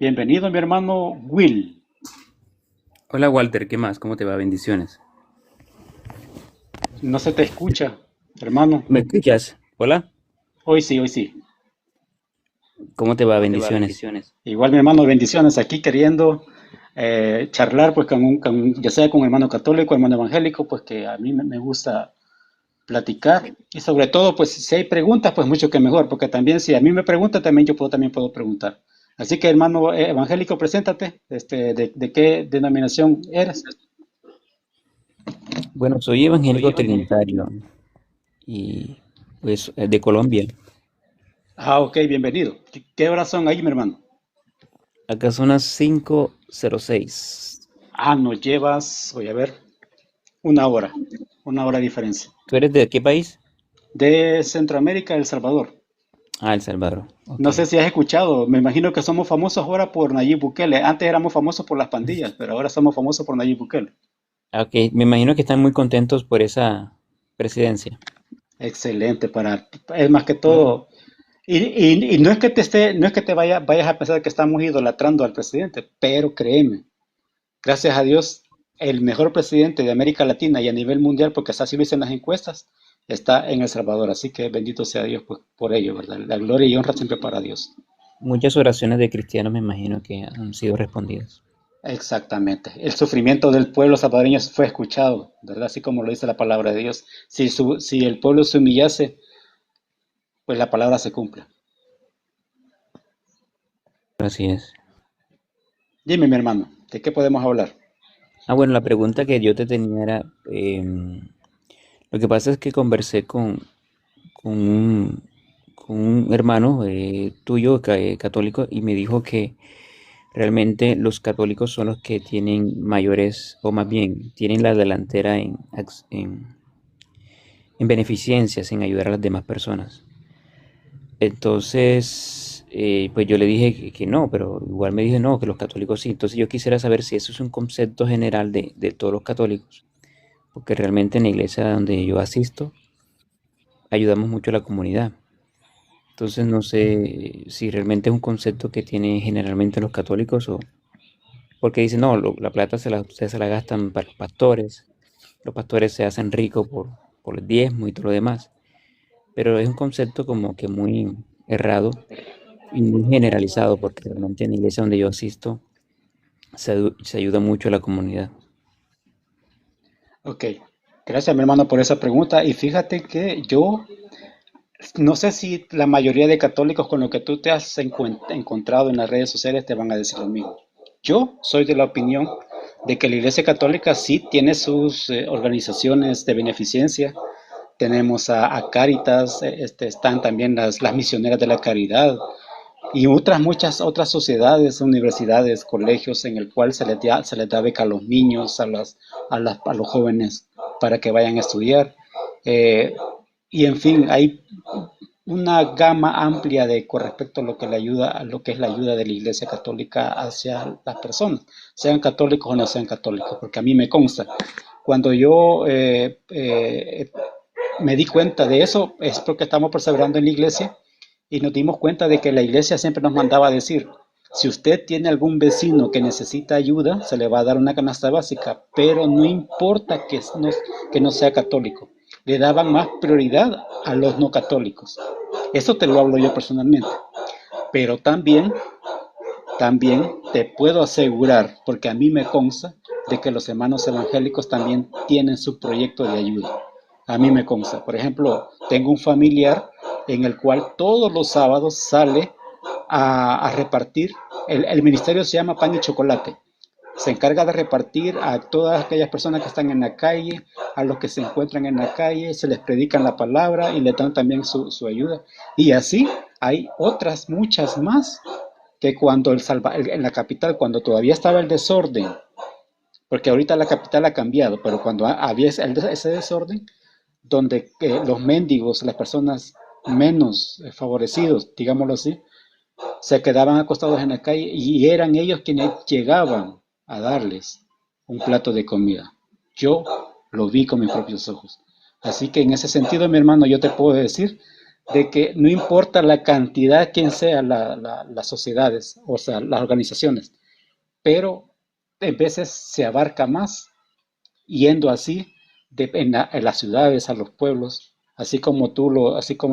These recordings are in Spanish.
Bienvenido, mi hermano Will. Hola Walter, ¿qué más? ¿Cómo te va? Bendiciones. No se te escucha, hermano. ¿Me escuchas? Hola, Hoy sí, hoy sí. ¿cómo te va? Bendiciones. Igual, mi hermano, bendiciones. Aquí queriendo charlar, pues, ya sea con un hermano católico, hermano evangélico, pues que a mí me gusta platicar. Y sobre todo, pues, si hay preguntas, pues mucho que mejor, porque también si a mí me preguntan, también también puedo preguntar. Así que, hermano evangélico, preséntate. ¿De qué denominación eres? Bueno, soy evangélico trinitario y pues de Colombia. Ah, ok, bienvenido. ¿Qué horas son ahí, mi hermano? Acá son las 5:06. Ah, nos llevas, voy a ver, una hora de diferencia. ¿Tú eres de qué país? De Centroamérica, El Salvador. Ah, El Salvador. Ok. No sé si has escuchado, me imagino que somos famosos ahora por Nayib Bukele. Antes éramos famosos por las pandillas, pero ahora somos famosos por Nayib Bukele. Ok, me imagino que están muy contentos por esa presidencia. Excelente, es más que todo. Y no es que no es que vayas a pensar que estamos idolatrando al presidente, pero créeme, gracias a Dios, el mejor presidente de América Latina y a nivel mundial, porque así lo dicen las encuestas, está en El Salvador. Así que bendito sea Dios pues, por ello, ¿verdad? La gloria y honra siempre para Dios. Muchas oraciones de cristianos me imagino que han sido respondidas. Exactamente. El sufrimiento del pueblo salvadoreño fue escuchado, ¿verdad? Así como lo dice la palabra de Dios. Si el pueblo se humillase, pues la palabra se cumple. Así es. Dime, mi hermano, ¿de qué podemos hablar? Ah, bueno, la pregunta que yo te tenía era, lo que pasa es que conversé con con un hermano tuyo católico y me dijo que realmente los católicos son los que tienen mayores, o más bien, tienen la delantera en beneficencias, en ayudar a las demás personas. Entonces, pues yo le dije que no, pero igual me dije no, que los católicos sí. Entonces yo quisiera saber si eso es un concepto general de todos los católicos, porque realmente en la iglesia donde yo asisto ayudamos mucho a la comunidad. Entonces no sé si realmente es un concepto que tienen generalmente los católicos o porque dicen, no, la plata ustedes se la gastan para los pastores se hacen ricos por el diezmo y todo lo demás, pero es un concepto como que muy errado y muy generalizado porque realmente en la iglesia donde yo asisto se ayuda mucho a la comunidad. Ok, gracias, mi hermano, por esa pregunta. Y fíjate que yo no sé si la mayoría de católicos con lo que tú te has encontrado en las redes sociales te van a decir lo mismo. Yo soy de la opinión de que la Iglesia Católica sí tiene sus organizaciones de beneficencia. Tenemos a Cáritas, están también las misioneras de la caridad y muchas otras sociedades, universidades, colegios en el cual se les da beca a los niños, a los jóvenes para que vayan a estudiar. Eh, y en fin, hay una gama amplia con respecto a lo que a lo que es la ayuda de la Iglesia Católica hacia las personas, sean católicos o no sean católicos, porque a mí me consta. Cuando yo me di cuenta de eso, es porque estamos perseverando en la Iglesia y nos dimos cuenta de que la Iglesia siempre nos mandaba a decir, si usted tiene algún vecino que necesita ayuda, se le va a dar una canasta básica, pero no importa que no sea católico. Le daban más prioridad a los no católicos. Eso te lo hablo yo personalmente. Pero también te puedo asegurar, porque a mí me consta, de que los hermanos evangélicos también tienen su proyecto de ayuda. A mí me consta. Por ejemplo, tengo un familiar en el cual todos los sábados sale a repartir. El ministerio se llama Pan y Chocolate. Se encarga de repartir a todas aquellas personas que están en la calle, a los que se encuentran en la calle, se les predican la palabra y le dan también su ayuda. Y así hay otras muchas más que en la capital, cuando todavía estaba el desorden, porque ahorita la capital ha cambiado, pero cuando había ese desorden, donde los mendigos, las personas menos favorecidos, digámoslo así, se quedaban acostados en la calle y eran ellos quienes llegaban a darles un plato de comida. Yo lo vi con mis propios ojos. Así que en ese sentido, mi hermano, yo te puedo decir de que no importa la cantidad, quién sea las sociedades, o sea, las organizaciones, pero en veces se abarca más yendo así en las ciudades, a los pueblos, así como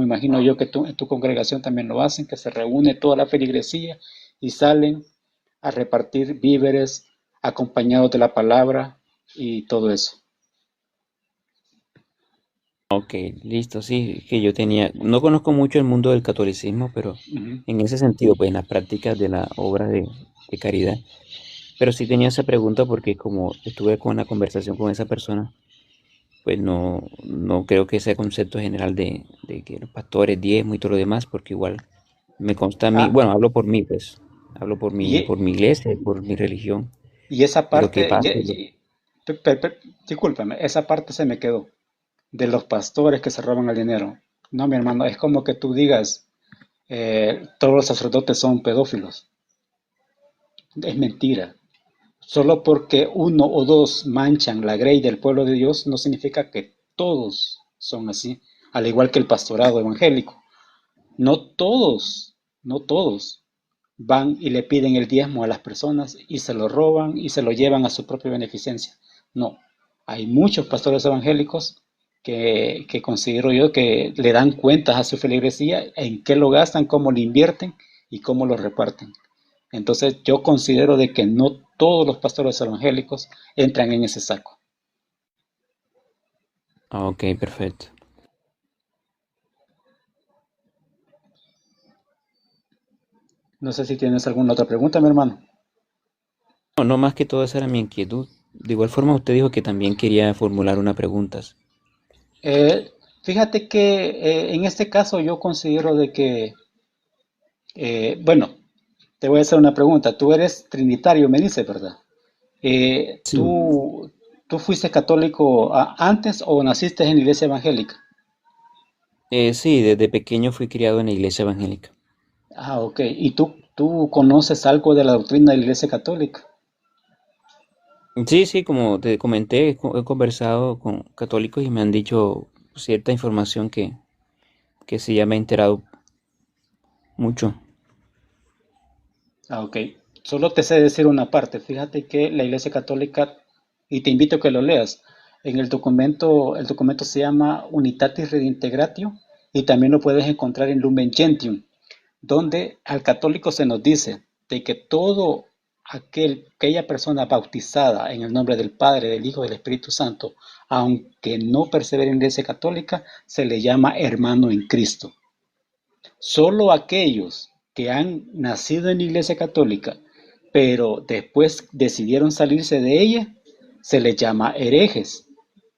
imagino yo que tú, en tu congregación también lo hacen, que se reúne toda la feligresía y salen a repartir víveres acompañados de la palabra y todo eso. Ok, listo, sí, que yo tenía, no conozco mucho el mundo del catolicismo, pero Ujú. en ese sentido, pues en las prácticas de la obra de caridad, pero sí tenía esa pregunta porque como estuve con la conversación con esa persona, pues no creo que sea concepto general de que los pastores, diezmo y todo lo demás, porque igual me consta a mí, Ah, bueno, hablo por mí, pues, hablo por y, mi iglesia, por mi religión, y esa y lo que parte, pasa. discúlpame, esa parte se me quedó, de los pastores que se roban el dinero. No, mi hermano, es como que tú digas, todos los sacerdotes son pedófilos. Es mentira. Solo porque uno o dos manchan la grey del pueblo de Dios no significa que todos son así, al igual que el pastorado evangélico. No todos, no todos van y le piden el diezmo a las personas y se lo roban y se lo llevan a su propia beneficencia. No, hay muchos pastores evangélicos que considero yo que le dan cuentas a su feligresía en qué lo gastan, cómo lo invierten y cómo lo reparten. Entonces yo considero de que no todos los pastores evangélicos entran en ese saco. Ah, ok, perfecto. No sé si tienes alguna otra pregunta, mi hermano. No, no más que todo esa era mi inquietud. De igual forma, usted dijo que también quería formular una pregunta. Eh, Fíjate que en este caso yo considero de que, bueno, te voy a hacer una pregunta. Tú eres trinitario, me dice, ¿verdad? Eh, Sí. ¿tú, ¿Tú fuiste católico antes o naciste en la iglesia evangélica? Sí, desde pequeño fui criado en la iglesia evangélica. Ah, ok. ¿Y tú conoces algo de la doctrina de la iglesia católica? Sí, sí, como te comenté, he conversado con católicos y me han dicho cierta información que sí ya me he enterado mucho. Ah, ok. Solo te sé decir una parte. Fíjate que la Iglesia Católica, y te invito a que lo leas, en el documento se llama Unitatis Redintegratio y también lo puedes encontrar en Lumen Gentium, donde al católico se nos dice de que todo aquella persona bautizada en el nombre del Padre, del Hijo y del Espíritu Santo, aunque no persevere en la Iglesia Católica, se le llama hermano en Cristo. Solo aquellos que han nacido en la Iglesia Católica, pero después decidieron salirse de ella, se les llama herejes.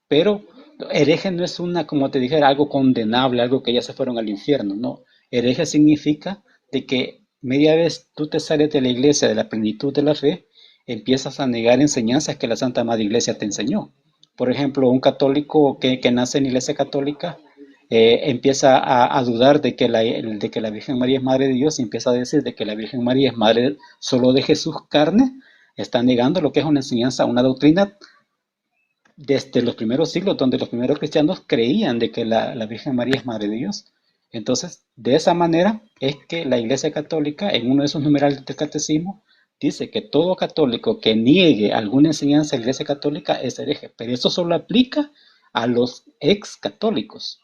Pero hereje no es una, como te dijera, algo condenable, algo que ya se fueron al infierno, no. Hereje significa de que media vez tú te sales de la iglesia, de la plenitud de la fe, empiezas a negar enseñanzas que la Santa Madre Iglesia te enseñó. Por ejemplo, un católico que nace en la iglesia católica empieza a dudar de que la Virgen María es Madre de Dios y empieza a decir de que la Virgen María es Madre solo de Jesús carne, está negando lo que es una enseñanza, una doctrina desde los primeros siglos, donde los primeros cristianos creían de que la Virgen María es Madre de Dios. Entonces, de esa manera es que la Iglesia Católica, en uno de sus numerales del Catecismo, dice que todo católico que niegue alguna enseñanza de la Iglesia Católica es hereje, pero eso solo aplica a los ex católicos,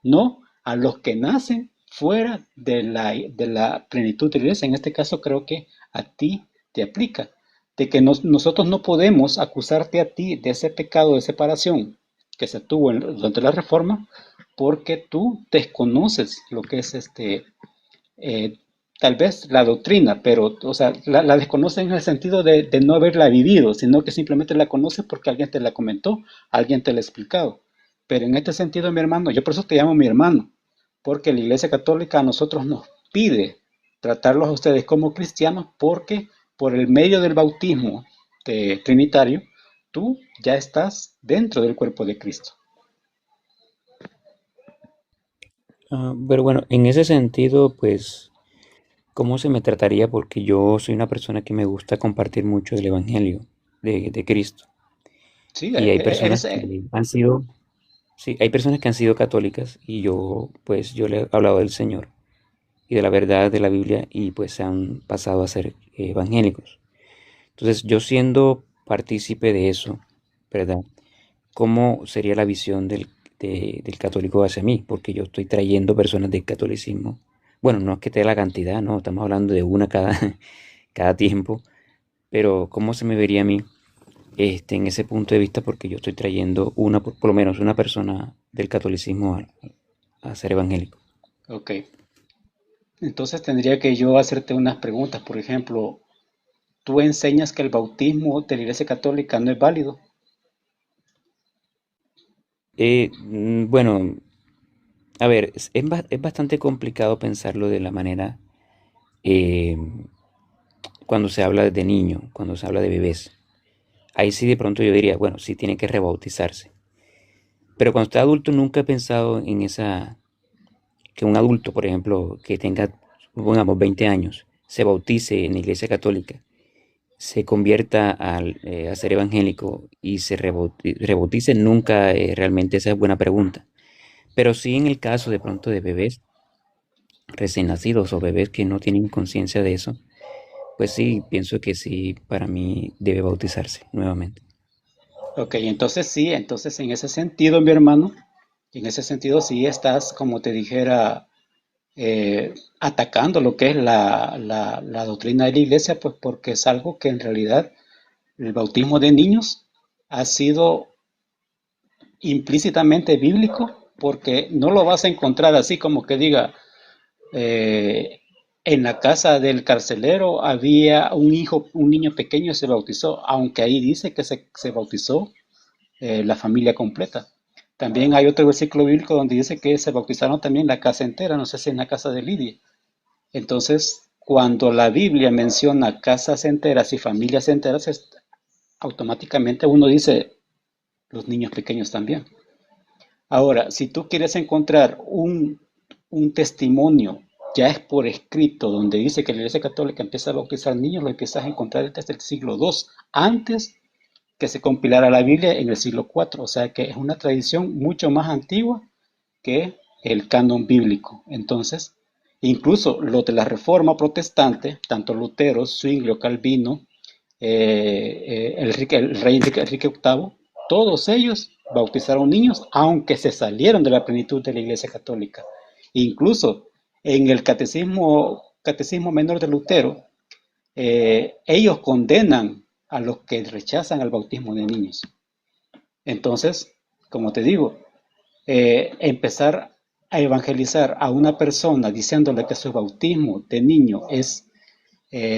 no a los que nacen fuera de la plenitud de la Iglesia. En este caso creo que a ti te aplica de que nosotros no podemos acusarte a ti de ese pecado de separación que se tuvo durante la reforma, porque tú desconoces lo que es eh, tal vez la doctrina, pero, o sea, la desconoces en el sentido de no haberla vivido, sino que simplemente la conoces porque alguien te la comentó, alguien te la ha explicado. Pero en este sentido, mi hermano, yo por eso te llamo mi hermano, porque la Iglesia Católica a nosotros nos pide tratarlos a ustedes como cristianos porque por el medio del bautismo trinitario, tú ya estás dentro del cuerpo de Cristo. Ah, pero bueno, en ese sentido, pues, ¿cómo se me trataría? Porque yo soy una persona que me gusta compartir mucho el Evangelio de Cristo. Sí, Y hay personas eres, que han sido, Sí, hay personas que han sido católicas y yo, pues, yo le he hablado del Señor y de la verdad de la Biblia y pues se han pasado a ser evangélicos. Entonces, yo siendo partícipe de eso, ¿verdad? ¿Cómo sería la visión del católico hacia mí? Porque yo estoy trayendo personas del catolicismo. Bueno, no es que te dé la cantidad, no, estamos hablando de una cada, cada tiempo, pero ¿cómo se me vería a mí en ese punto de vista? Porque yo estoy trayendo una, por lo menos una persona del catolicismo a ser evangélico. Ok, entonces tendría que yo hacerte unas preguntas. Por ejemplo, ¿tú enseñas que el bautismo de la Iglesia Católica no es válido? Bueno, a ver, es bastante complicado pensarlo de la manera eh, cuando se habla de niño, cuando se habla de bebés. Ahí sí de pronto yo diría, bueno, sí tiene que rebautizarse. Pero cuando está adulto nunca he pensado en esa, que un adulto, por ejemplo, que tenga, supongamos, 20 años, se bautice en la iglesia católica, se convierta a ser evangélico y se rebautice, nunca realmente esa es buena pregunta. Pero sí en el caso de pronto de bebés recién nacidos o bebés que no tienen conciencia de eso, pues sí, pienso que sí, para mí debe bautizarse nuevamente. Ok, entonces sí, entonces en ese sentido, mi hermano, en ese sentido sí estás, como te dijera, atacando lo que es la doctrina de la iglesia, pues porque es algo que en realidad el bautismo de niños ha sido implícitamente bíblico, porque no lo vas a encontrar así como que diga, eh, en la casa del carcelero había un hijo, un niño pequeño se bautizó, aunque ahí dice que se bautizó la familia completa. También hay otro versículo bíblico donde dice que se bautizaron también la casa entera, no sé si en la casa de Lidia. Entonces, cuando la Biblia menciona casas enteras y familias enteras, automáticamente uno dice los niños pequeños también. Ahora, si tú quieres encontrar un testimonio, ya es por escrito, donde dice que la Iglesia Católica empieza a bautizar niños, lo empiezas a encontrar desde el siglo II, antes que se compilara la Biblia en el siglo IV. O sea que es una tradición mucho más antigua que el canon bíblico. Entonces, incluso los de la Reforma Protestante, tanto Lutero, Zwinglio, Calvino, el rey Enrique VIII, todos ellos bautizaron niños, aunque se salieron de la plenitud de la Iglesia Católica. Incluso en el catecismo menor de Lutero, ellos condenan a los que rechazan el bautismo de niños. Entonces, como te digo, empezar a evangelizar a una persona diciéndole que su bautismo de niño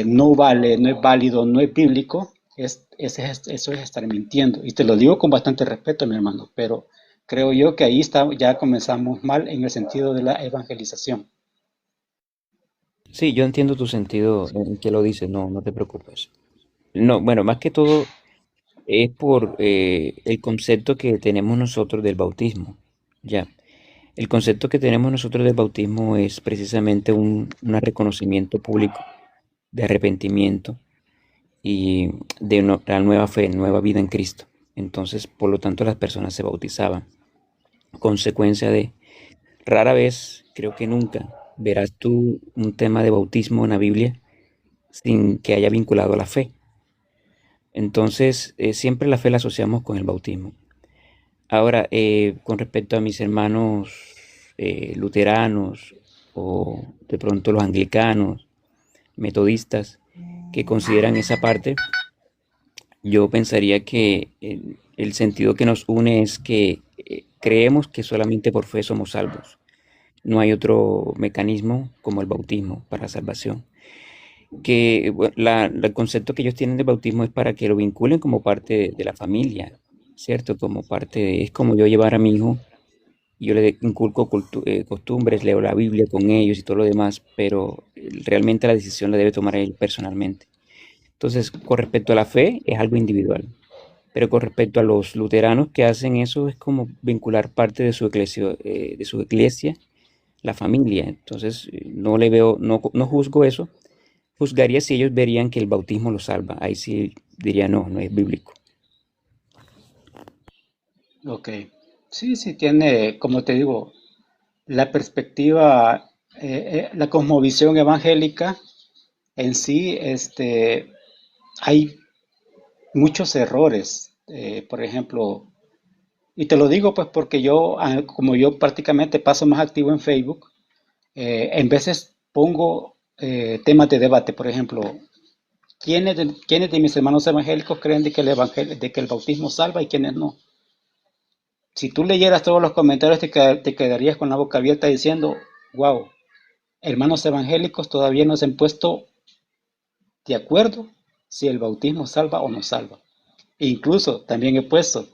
no vale, no es válido, no es bíblico, eso es estar mintiendo. Y te lo digo con bastante respeto, mi hermano, pero creo yo que ahí está, ya comenzamos mal en el sentido de la evangelización. Sí, yo entiendo tu sentido en que lo dices, no, no te preocupes. No, bueno, más que todo es por el concepto que tenemos nosotros del bautismo. Ya, el concepto que tenemos nosotros del bautismo es precisamente un reconocimiento público de arrepentimiento y de la nueva fe, nueva vida en Cristo. Entonces, por lo tanto, las personas se bautizaban. Consecuencia de, rara vez, creo que nunca, verás tú un tema de bautismo en la Biblia sin que haya vinculado a la fe. Entonces, siempre la fe la asociamos con el bautismo. Ahora, con respecto a mis hermanos luteranos o de pronto los anglicanos, metodistas, que consideran esa parte, yo pensaría que el sentido que nos une es que creemos que solamente por fe somos salvos. No hay otro mecanismo como el bautismo para salvación. Que bueno, el concepto que ellos tienen de bautismo es para que lo vinculen como parte de la familia, ¿cierto? Como parte es como yo llevar a mi hijo y yo le inculco costumbres, leo la Biblia con ellos y todo lo demás, pero realmente la decisión la debe tomar él personalmente. Entonces, con respecto a la fe, es algo individual. Pero con respecto a los luteranos que hacen eso, es como vincular parte de su iglesia, la familia. Entonces, no le veo, no, no juzgo eso. Juzgaría si ellos verían que el bautismo los salva. Ahí sí diría no, no es bíblico. Ok. Sí, sí, tiene, como te digo, la perspectiva, la cosmovisión evangélica en sí, hay muchos errores. Por ejemplo, y te lo digo pues porque yo, como yo prácticamente paso más activo en Facebook, en veces pongo temas de debate. Por ejemplo, quiénes de mis hermanos evangélicos creen de que de que el bautismo salva y quiénes no? Si tú leyeras todos los comentarios, te quedarías con la boca abierta diciendo, wow, hermanos evangélicos todavía no se han puesto de acuerdo si el bautismo salva o no salva. E incluso también he puesto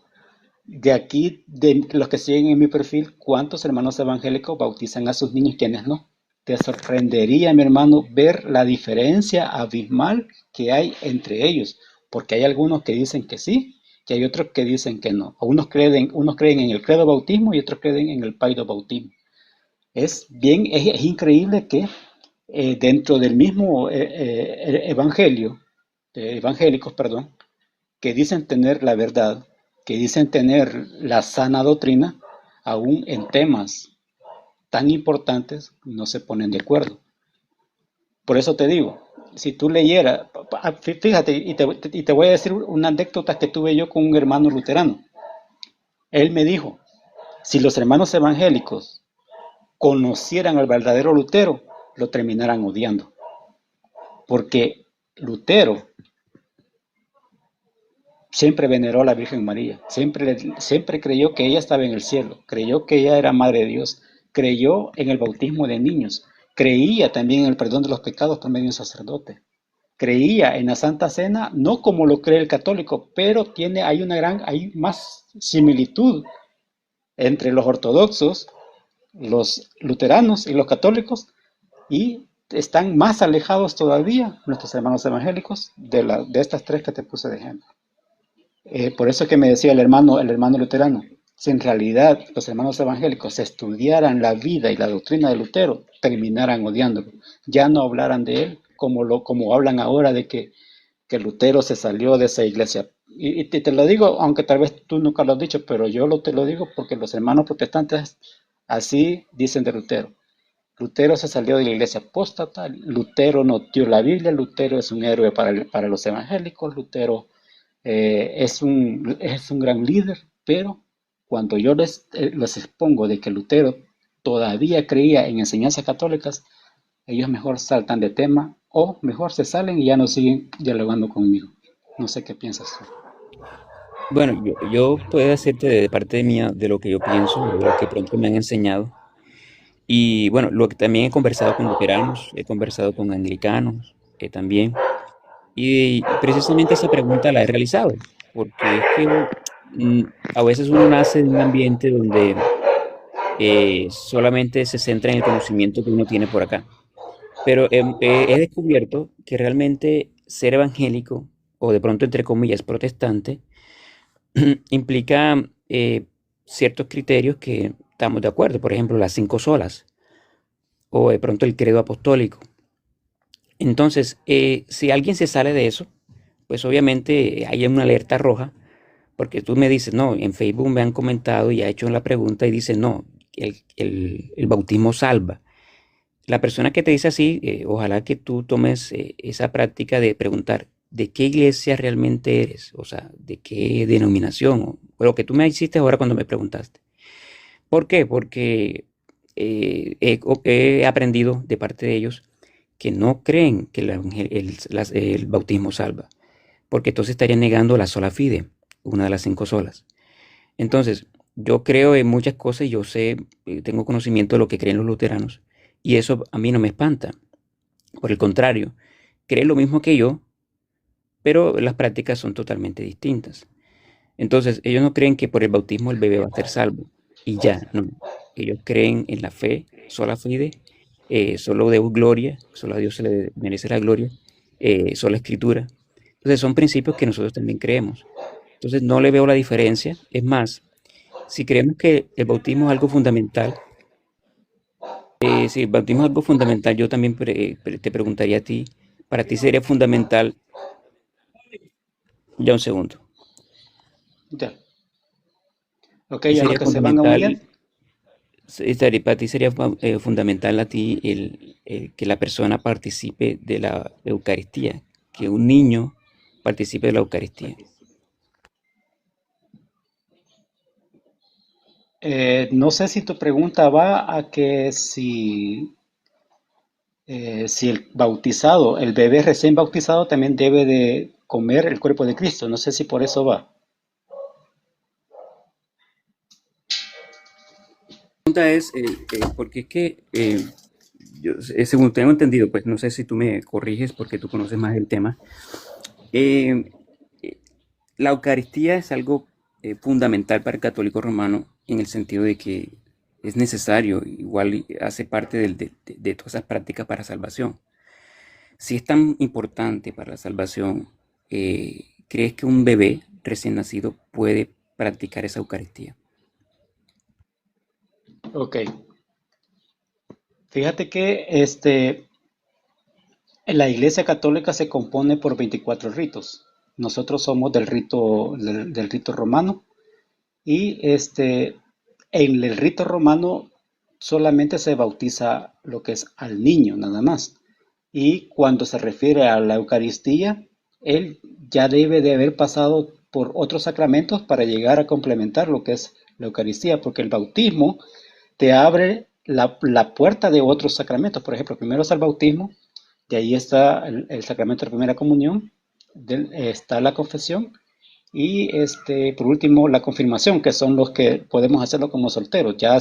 de aquí, de los que siguen en mi perfil, cuántos hermanos evangélicos bautizan a sus niños y quiénes no. Te sorprendería, mi hermano, ver la diferencia abismal que hay entre ellos, porque hay algunos que dicen que sí, y hay otros que dicen que no. Unos creen en el credo bautismo y otros creen en el paido bautismo. Es increíble que dentro del mismo evangelio, evangélicos, perdón, que dicen tener la verdad, que dicen tener la sana doctrina, aún en temas tan importantes no se ponen de acuerdo. Por eso te digo, si tú leyeras, fíjate, y te voy a decir una anécdota que tuve yo con un hermano luterano. Él me dijo, si los hermanos evangélicos conocieran al verdadero Lutero, lo terminaran odiando. Porque Lutero siempre veneró a la Virgen María, siempre creyó que ella estaba en el cielo, creyó que ella era Madre de Dios, creyó en el bautismo de niños, creía también en el perdón de los pecados por medio de un sacerdote, creía en la Santa Cena, no como lo cree el católico, pero hay más similitud entre los ortodoxos, los luteranos y los católicos, y están más alejados todavía nuestros hermanos evangélicos de estas tres que te puse de ejemplo. Por eso que me decía el hermano luterano, si en realidad los hermanos evangélicos estudiaran la vida y la doctrina de Lutero, terminaran odiándolo. Ya no hablaran de él como hablan ahora de que Lutero se salió de esa iglesia. Y te lo digo, aunque tal vez tú nunca lo has dicho, pero te lo digo porque los hermanos protestantes así dicen de Lutero. Lutero se salió de la iglesia apóstata, Lutero no dio la Biblia, Lutero es un héroe para los evangélicos, Lutero es un gran líder, pero cuando yo les expongo de que Lutero todavía creía en enseñanzas católicas, ellos mejor saltan de tema o mejor se salen y ya no siguen dialogando conmigo. No sé qué piensas tú. Bueno, yo puedo decirte de parte mía de lo que yo pienso, de lo que pronto me han enseñado. Y bueno, lo que también he conversado con luteranos, he conversado con anglicanos también. Y precisamente esa pregunta la he realizado, porque es que mm, a veces uno nace en un ambiente donde solamente se centra en el conocimiento que uno tiene por acá. Pero he descubierto que realmente ser evangélico, o de pronto entre comillas protestante, implica ciertos criterios que estamos de acuerdo. Por ejemplo, las cinco solas, o de pronto el credo apostólico. Entonces, si alguien se sale de eso, pues obviamente hay una alerta roja, porque tú me dices, no, en Facebook me han comentado y ha hecho la pregunta y dice, no, el bautismo salva. La persona que te dice así, ojalá que tú tomes esa práctica de preguntar de qué iglesia realmente eres, o sea, de qué denominación, o lo que tú me hiciste ahora cuando me preguntaste. ¿Por qué? Porque he aprendido de parte de ellos que no creen que el bautismo salva, porque entonces estarían negando la sola fide, una de las cinco solas. Entonces, yo creo en muchas cosas y yo sé, tengo conocimiento de lo que creen los luteranos, y eso a mí no me espanta. Por el contrario, creen lo mismo que yo, pero las prácticas son totalmente distintas. Entonces, ellos no creen que por el bautismo el bebé va a ser salvo. Y ya, no. Ellos creen en la fe, sola fide, solo Deus gloria, solo a Dios se le merece la gloria, sola escritura. Entonces, son principios que nosotros también creemos. Entonces, no le veo la diferencia. Es más, si creemos que el bautismo es algo fundamental, si el bautismo es algo fundamental, yo también te preguntaría a ti, para ti sería fundamental, ya un segundo. Ya. Ok, Y a los sería que se van a unir. fundamental, para ti sería fundamental a ti que la persona participe de la Eucaristía, que un niño participe de la Eucaristía. No sé si tu pregunta va a que si el bautizado, el bebé recién bautizado también debe de comer el cuerpo de Cristo. No sé si por eso va. La pregunta es, porque es que, según tengo entendido, pues no sé si tú me corriges porque tú conoces más el tema, eh, eh, la Eucaristía es algo fundamental para el católico romano en el sentido de que es necesario, igual hace parte de todas esas prácticas para salvación. Si es tan importante para la salvación, ¿crees que un bebé recién nacido puede practicar esa Eucaristía? Ok. Fíjate que la Iglesia Católica se compone por 24 ritos. Nosotros somos del rito romano y en el rito romano solamente se bautiza lo que es al niño, nada más. Y cuando se refiere a la Eucaristía, él ya debe de haber pasado por otros sacramentos para llegar a complementar lo que es la Eucaristía, porque el bautismo te abre la puerta de otros sacramentos. Por ejemplo, primero está el bautismo, de ahí está el sacramento de primera comunión, está la confesión y por último la confirmación, que son los que podemos hacerlo como solteros. Ya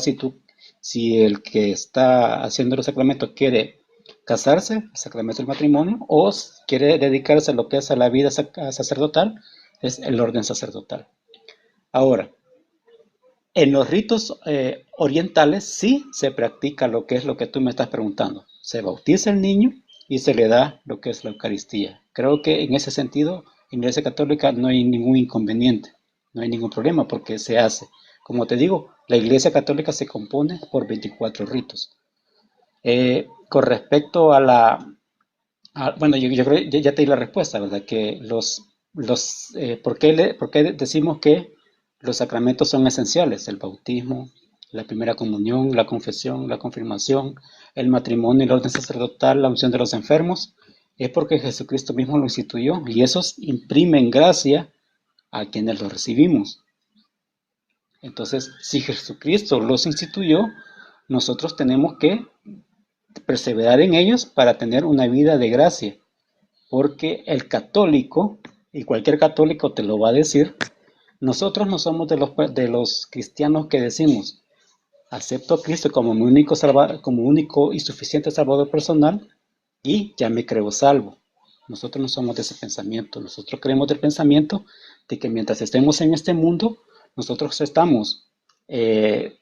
si el que está haciendo los sacramentos quiere casarse, el sacramento del matrimonio, o quiere dedicarse a lo que es a la vida sacerdotal, es el orden sacerdotal. Ahora, en los ritos orientales sí se practica lo que es lo que tú me estás preguntando. Se bautiza el niño y se le da lo que es la Eucaristía. Creo que en ese sentido, en la Iglesia Católica no hay ningún inconveniente, no hay ningún problema porque se hace. Como te digo, la Iglesia Católica se compone por 24 ritos. Con respecto a bueno, yo creo ya te di la respuesta, ¿verdad? Que ¿por qué decimos que los sacramentos son esenciales? El bautismo, la primera comunión, la confesión, la confirmación, el matrimonio, el orden sacerdotal, la unción de los enfermos, es porque Jesucristo mismo lo instituyó y esos imprimen gracia a quienes los recibimos. Entonces, si Jesucristo los instituyó, nosotros tenemos que perseverar en ellos para tener una vida de gracia. Porque el católico, y cualquier católico te lo va a decir, nosotros no somos de los cristianos que decimos, acepto a Cristo como mi como único y suficiente salvador personal y ya me creo salvo. Nosotros no somos de ese pensamiento, nosotros creemos del pensamiento de que mientras estemos en este mundo, nosotros estamos eh,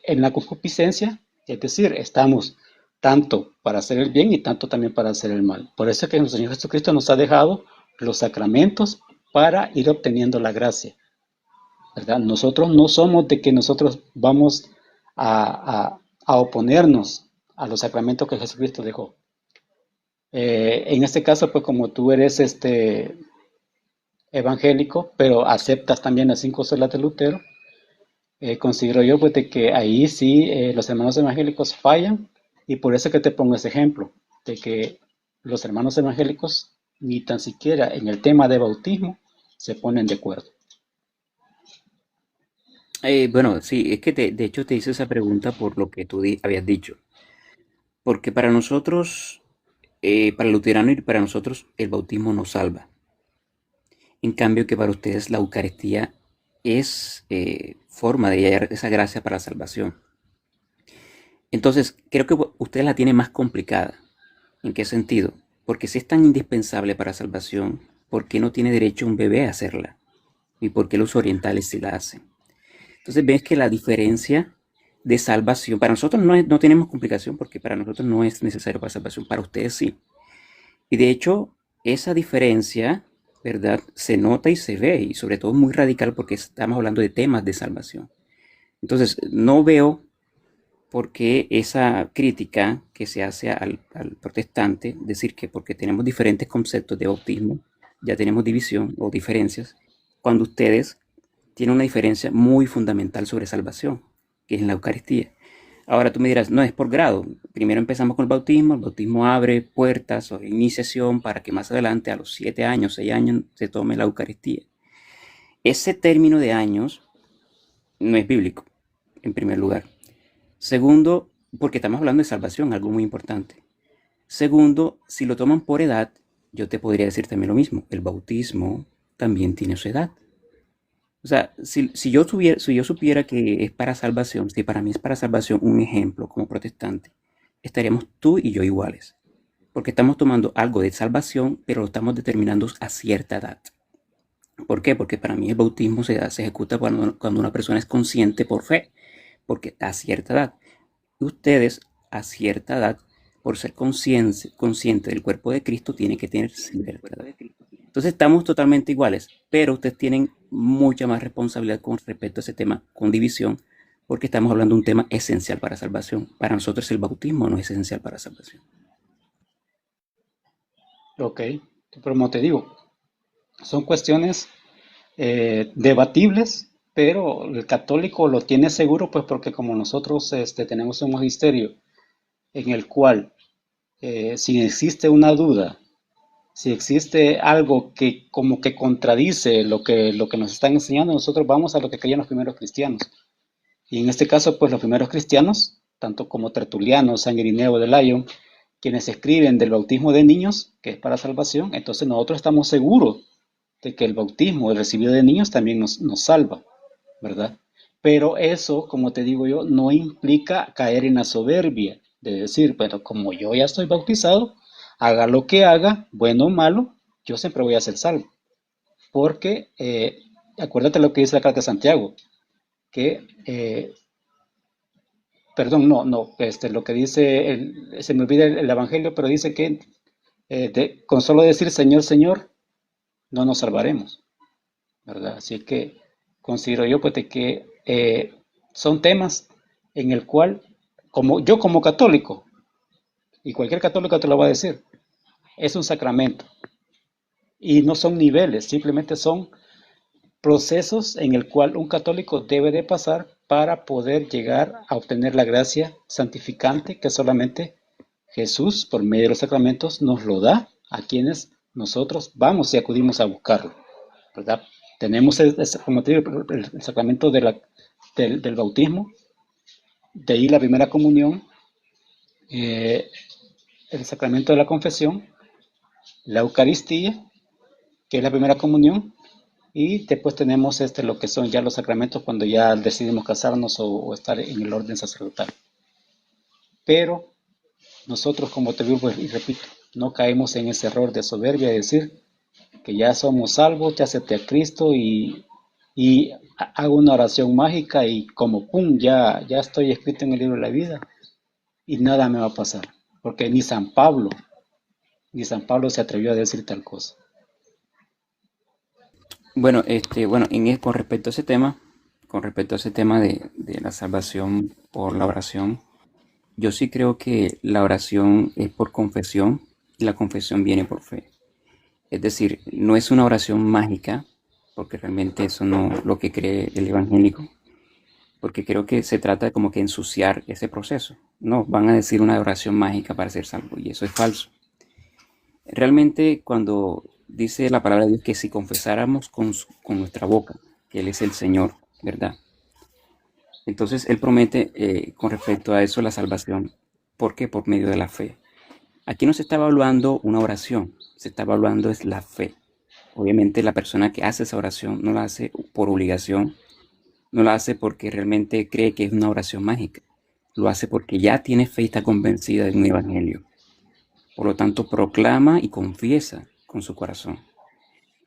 en la concupiscencia, es decir, estamos tanto para hacer el bien y tanto también para hacer el mal. Por eso es que el Señor Jesucristo nos ha dejado los sacramentos para ir obteniendo la gracia, ¿verdad? Nosotros no somos de que nosotros vamos a oponernos a los sacramentos que Jesucristo dejó. En este caso, pues como tú eres evangélico, pero aceptas también las 5 solas de Lutero, considero yo pues de que ahí sí los hermanos evangélicos fallan y por eso que te pongo ese ejemplo, de que los hermanos evangélicos ni tan siquiera en el tema de bautismo se ponen de acuerdo. Bueno, sí, es que de hecho te hice esa pregunta por lo que tú habías dicho. Porque para nosotros, para el luterano y para nosotros, el bautismo nos salva. En cambio, que para ustedes la Eucaristía es forma de hallar esa gracia para la salvación. Entonces, creo que ustedes la tienen más complicada. ¿En qué sentido? Porque si es tan indispensable para salvación, ¿por qué no tiene derecho un bebé a hacerla? ¿Y por qué los orientales sí la hacen? Entonces ves que la diferencia de salvación, para nosotros no tenemos complicación porque para nosotros no es necesario para salvación, para ustedes sí. Y de hecho, esa diferencia, ¿verdad? Se nota y se ve, y sobre todo muy radical porque estamos hablando de temas de salvación. Entonces, no veo por qué esa crítica que se hace al protestante, decir que porque tenemos diferentes conceptos de bautismo, ya tenemos división o diferencias, cuando ustedes tiene una diferencia muy fundamental sobre salvación, que es en la Eucaristía. Ahora tú me dirás, no, es por grado. Primero empezamos con el bautismo abre puertas o iniciación para que más adelante, a los 7 años, 6 años, se tome la Eucaristía. Ese término de años no es bíblico, en primer lugar. Segundo, porque estamos hablando de salvación, algo muy importante. Segundo, si lo toman por edad, yo te podría decir también lo mismo. El bautismo también tiene su edad. O sea, si yo supiera que es para salvación, si para mí es para salvación un ejemplo como protestante, estaríamos tú y yo iguales. Porque estamos tomando algo de salvación, pero lo estamos determinando a cierta edad. ¿Por qué? Porque para mí el bautismo se ejecuta cuando una persona es consciente por fe, porque a cierta edad. Ustedes, a cierta edad, por ser consciente del cuerpo de Cristo, tienen que tener cierta edad. Entonces estamos totalmente iguales, pero ustedes tienen mucha más responsabilidad con respecto a ese tema con división, porque estamos hablando de un tema esencial para salvación. Para nosotros el bautismo no es esencial para salvación. Ok, pero como te digo, son cuestiones debatibles, pero el católico lo tiene seguro, pues porque como nosotros tenemos un magisterio en el cual si existe una duda, si existe algo que como que contradice lo que nos están enseñando, nosotros vamos a lo que creían los primeros cristianos. Y en este caso, pues los primeros cristianos, tanto como Tertuliano, San Irineo de Lyon, quienes escriben del bautismo de niños, que es para salvación, entonces nosotros estamos seguros de que el bautismo, el recibido de niños, también nos salva, ¿verdad? Pero eso, como te digo yo, no implica caer en la soberbia de decir, bueno, como yo ya estoy bautizado, haga lo que haga, bueno o malo, yo siempre voy a ser salvo. Porque acuérdate lo que dice la carta de Santiago, que, perdón, no, lo que dice, se me olvida el Evangelio, pero dice que con solo decir Señor, Señor, no nos salvaremos, ¿verdad? Así que considero yo pues de que son temas en el cual, como yo como católico, y cualquier católico te lo va a decir, es un sacramento y no son niveles, simplemente son procesos en el cual un católico debe de pasar para poder llegar a obtener la gracia santificante que solamente Jesús, por medio de los sacramentos, nos lo da a quienes nosotros vamos y acudimos a buscarlo, ¿verdad? Tenemos, como te digo, el sacramento del bautismo, de ahí la primera comunión, eh, el sacramento de la confesión, la Eucaristía, que es la primera comunión, y después tenemos lo que son ya los sacramentos cuando ya decidimos casarnos o estar en el orden sacerdotal. Pero nosotros, como te digo pues, y repito, no caemos en ese error de soberbia de decir que ya somos salvos, te acepté a Cristo y hago una oración mágica y como pum, ya estoy escrito en el libro de la vida y nada me va a pasar. Porque ni San Pablo se atrevió a decir tal cosa. Bueno, con respecto a ese tema de la salvación por la oración, yo sí creo que la oración es por confesión y la confesión viene por fe. Es decir, no es una oración mágica, porque realmente eso no es lo que cree el evangélico, porque creo que se trata de como que ensuciar ese proceso. No, van a decir una oración mágica para ser salvo, y eso es falso. Realmente cuando dice la palabra de Dios que si confesáramos con nuestra boca que Él es el Señor, ¿verdad? Entonces Él promete con respecto a eso la salvación. ¿Por qué? Por medio de la fe. Aquí no se está evaluando una oración, se está evaluando es la fe. Obviamente la persona que hace esa oración no la hace por obligación, no la hace porque realmente cree que es una oración mágica. Lo hace porque ya tiene fe y está convencida de un evangelio. Por lo tanto, proclama y confiesa con su corazón.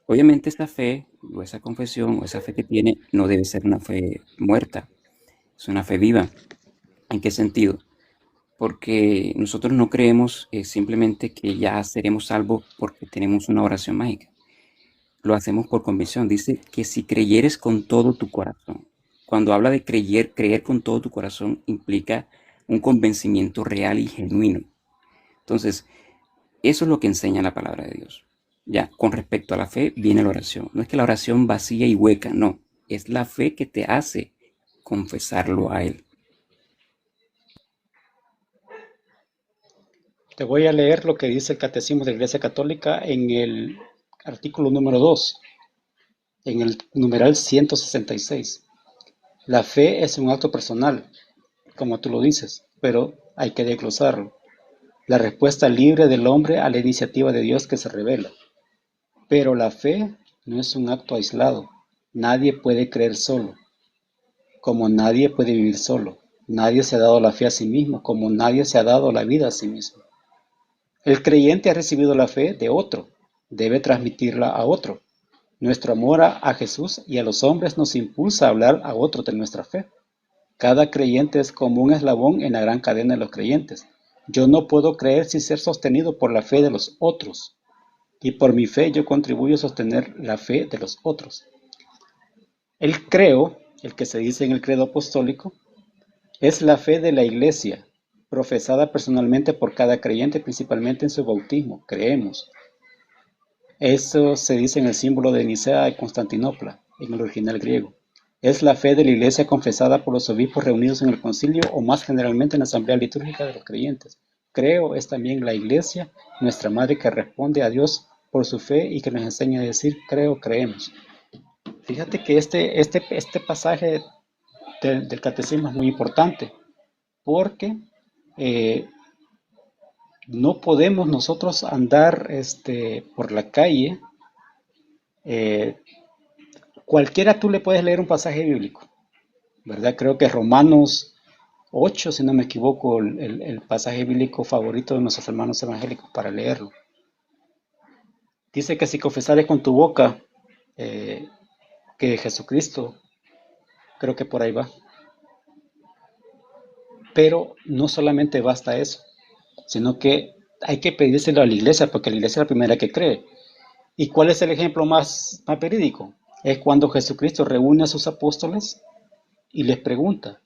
Obviamente esta fe o esa confesión o esa fe que tiene no debe ser una fe muerta, es una fe viva. ¿En qué sentido? Porque nosotros no creemos simplemente que ya seremos salvos porque tenemos una oración mágica. Lo hacemos por convicción. Dice que si creyeres con todo tu corazón. Cuando habla de creer con todo tu corazón implica un convencimiento real y genuino. Entonces, eso es lo que enseña la palabra de Dios. Ya, con respecto a la fe viene la oración. No es que la oración vacía y hueca, no. es la fe que te hace confesarlo a Él. Te voy a leer lo que dice el Catecismo de la Iglesia Católica en el artículo número 2, en el numeral 166. La fe es un acto personal, como tú lo dices, pero hay que desglosarlo. La respuesta libre del hombre a la iniciativa de Dios que se revela. Pero la fe no es un acto aislado. Nadie puede creer solo, como nadie puede vivir solo. Nadie se ha dado la fe a sí mismo, como nadie se ha dado la vida a sí mismo. El creyente ha recibido la fe de otro, debe transmitirla a otro. Nuestro amor a Jesús y a los hombres nos impulsa a hablar a otros de nuestra fe. Cada creyente es como un eslabón en la gran cadena de los creyentes. Yo no puedo creer sin ser sostenido por la fe de los otros. Y por mi fe yo contribuyo a sostener la fe de los otros. El creo, el que se dice en el credo apostólico, es la fe de la Iglesia, profesada personalmente por cada creyente, principalmente en su bautismo. Creemos. Eso se dice en el símbolo de Nicea y Constantinopla, en el original griego. Es la fe de la Iglesia confesada por los obispos reunidos en el concilio o más generalmente en la asamblea litúrgica de los creyentes. Creo es también la Iglesia, nuestra madre, que responde a Dios por su fe y que nos enseña a decir creo, creemos. Fíjate que este pasaje del catecismo es muy importante porque eh, no podemos nosotros andar por la calle. eh, Cualquiera tú le puedes leer un pasaje bíblico, ¿verdad? Creo que Romanos 8, si no me equivoco, el pasaje bíblico favorito de nuestros hermanos evangélicos para leerlo. Dice que si confesares con tu boca eh, que Jesucristo, creo que por ahí va, pero no solamente basta eso, sino que hay que pedírselo a la iglesia, porque la iglesia es la primera que cree. ¿Y cuál es el ejemplo más verídico? Es cuando Jesucristo reúne a sus apóstoles y les pregunta,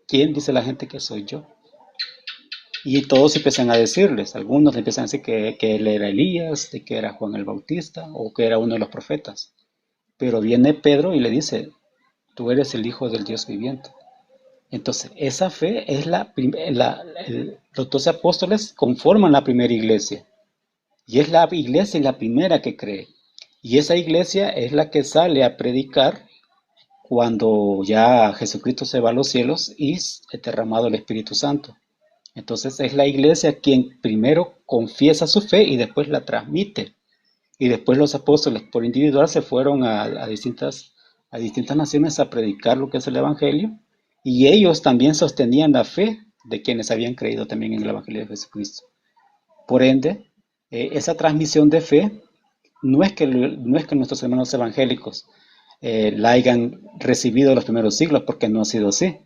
¿quién dice la gente que soy yo? Y todos empiezan a decirles, algunos empiezan a decir que él era Elías, de que era Juan el Bautista o que era uno de los profetas. Pero viene Pedro y le dice, tú eres el Hijo del Dios viviente. Entonces, esa fe es los 12 apóstoles conforman la primera iglesia. Y es la iglesia la primera que cree. Y esa iglesia es la que sale a predicar cuando ya Jesucristo se va a los cielos y es derramado el Espíritu Santo. Entonces es la iglesia quien primero confiesa su fe y después la transmite. Y después los apóstoles por individual se fueron a distintas naciones a predicar lo que es el Evangelio. Y ellos también sostenían la fe de quienes habían creído también en el Evangelio de Jesucristo. Por ende, esa transmisión de fe no es que nuestros hermanos evangélicos la hayan recibido en los primeros siglos, porque no ha sido así,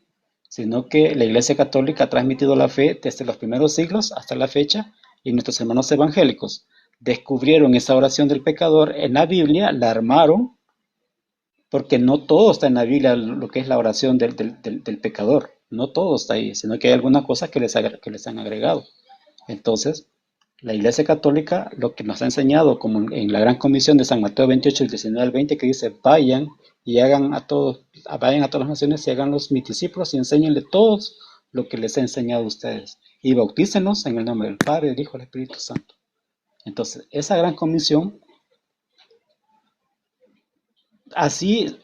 sino que la Iglesia Católica ha transmitido la fe desde los primeros siglos hasta la fecha, y nuestros hermanos evangélicos descubrieron esa oración del pecador en la Biblia, la armaron, porque no todo está en la Biblia, lo que es la oración del pecador, no todo está ahí, sino que hay algunas cosas que les han agregado. Entonces, la Iglesia Católica lo que nos ha enseñado, como en la Gran Comisión de San Mateo 28, el 19 al 20, que dice, vayan a todas las naciones y háganlos mis discípulos y enséñenle todos lo que les he enseñado a ustedes. Y bautícenlos en el nombre del Padre, del Hijo y del Espíritu Santo. Entonces, esa Gran Comisión, así,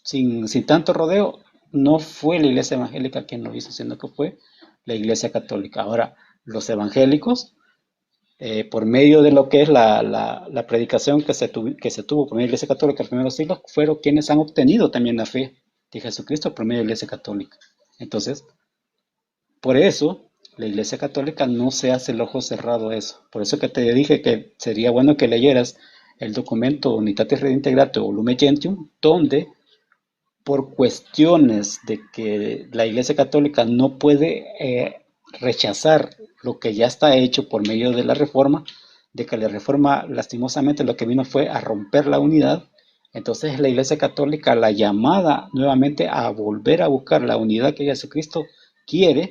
sin tanto rodeo, no fue la Iglesia Evangélica quien lo hizo, sino que fue la Iglesia Católica. Ahora, los evangélicos, por medio de lo que es la predicación que se tuvo por medio de la Iglesia Católica en los primeros siglos, fueron quienes han obtenido también la fe de Jesucristo por medio de la Iglesia Católica. Entonces, por eso, la Iglesia Católica no se hace el ojo cerrado a eso. Por eso que te dije que sería bueno que leyeras el documento Unitatis Redintegratio Lumen Gentium, donde por cuestiones de que la Iglesia Católica no puede rechazar lo que ya está hecho por medio de la Reforma, de que la Reforma lastimosamente lo que vino fue a romper la unidad. Entonces la Iglesia Católica la llamada nuevamente a volver a buscar la unidad que Jesucristo quiere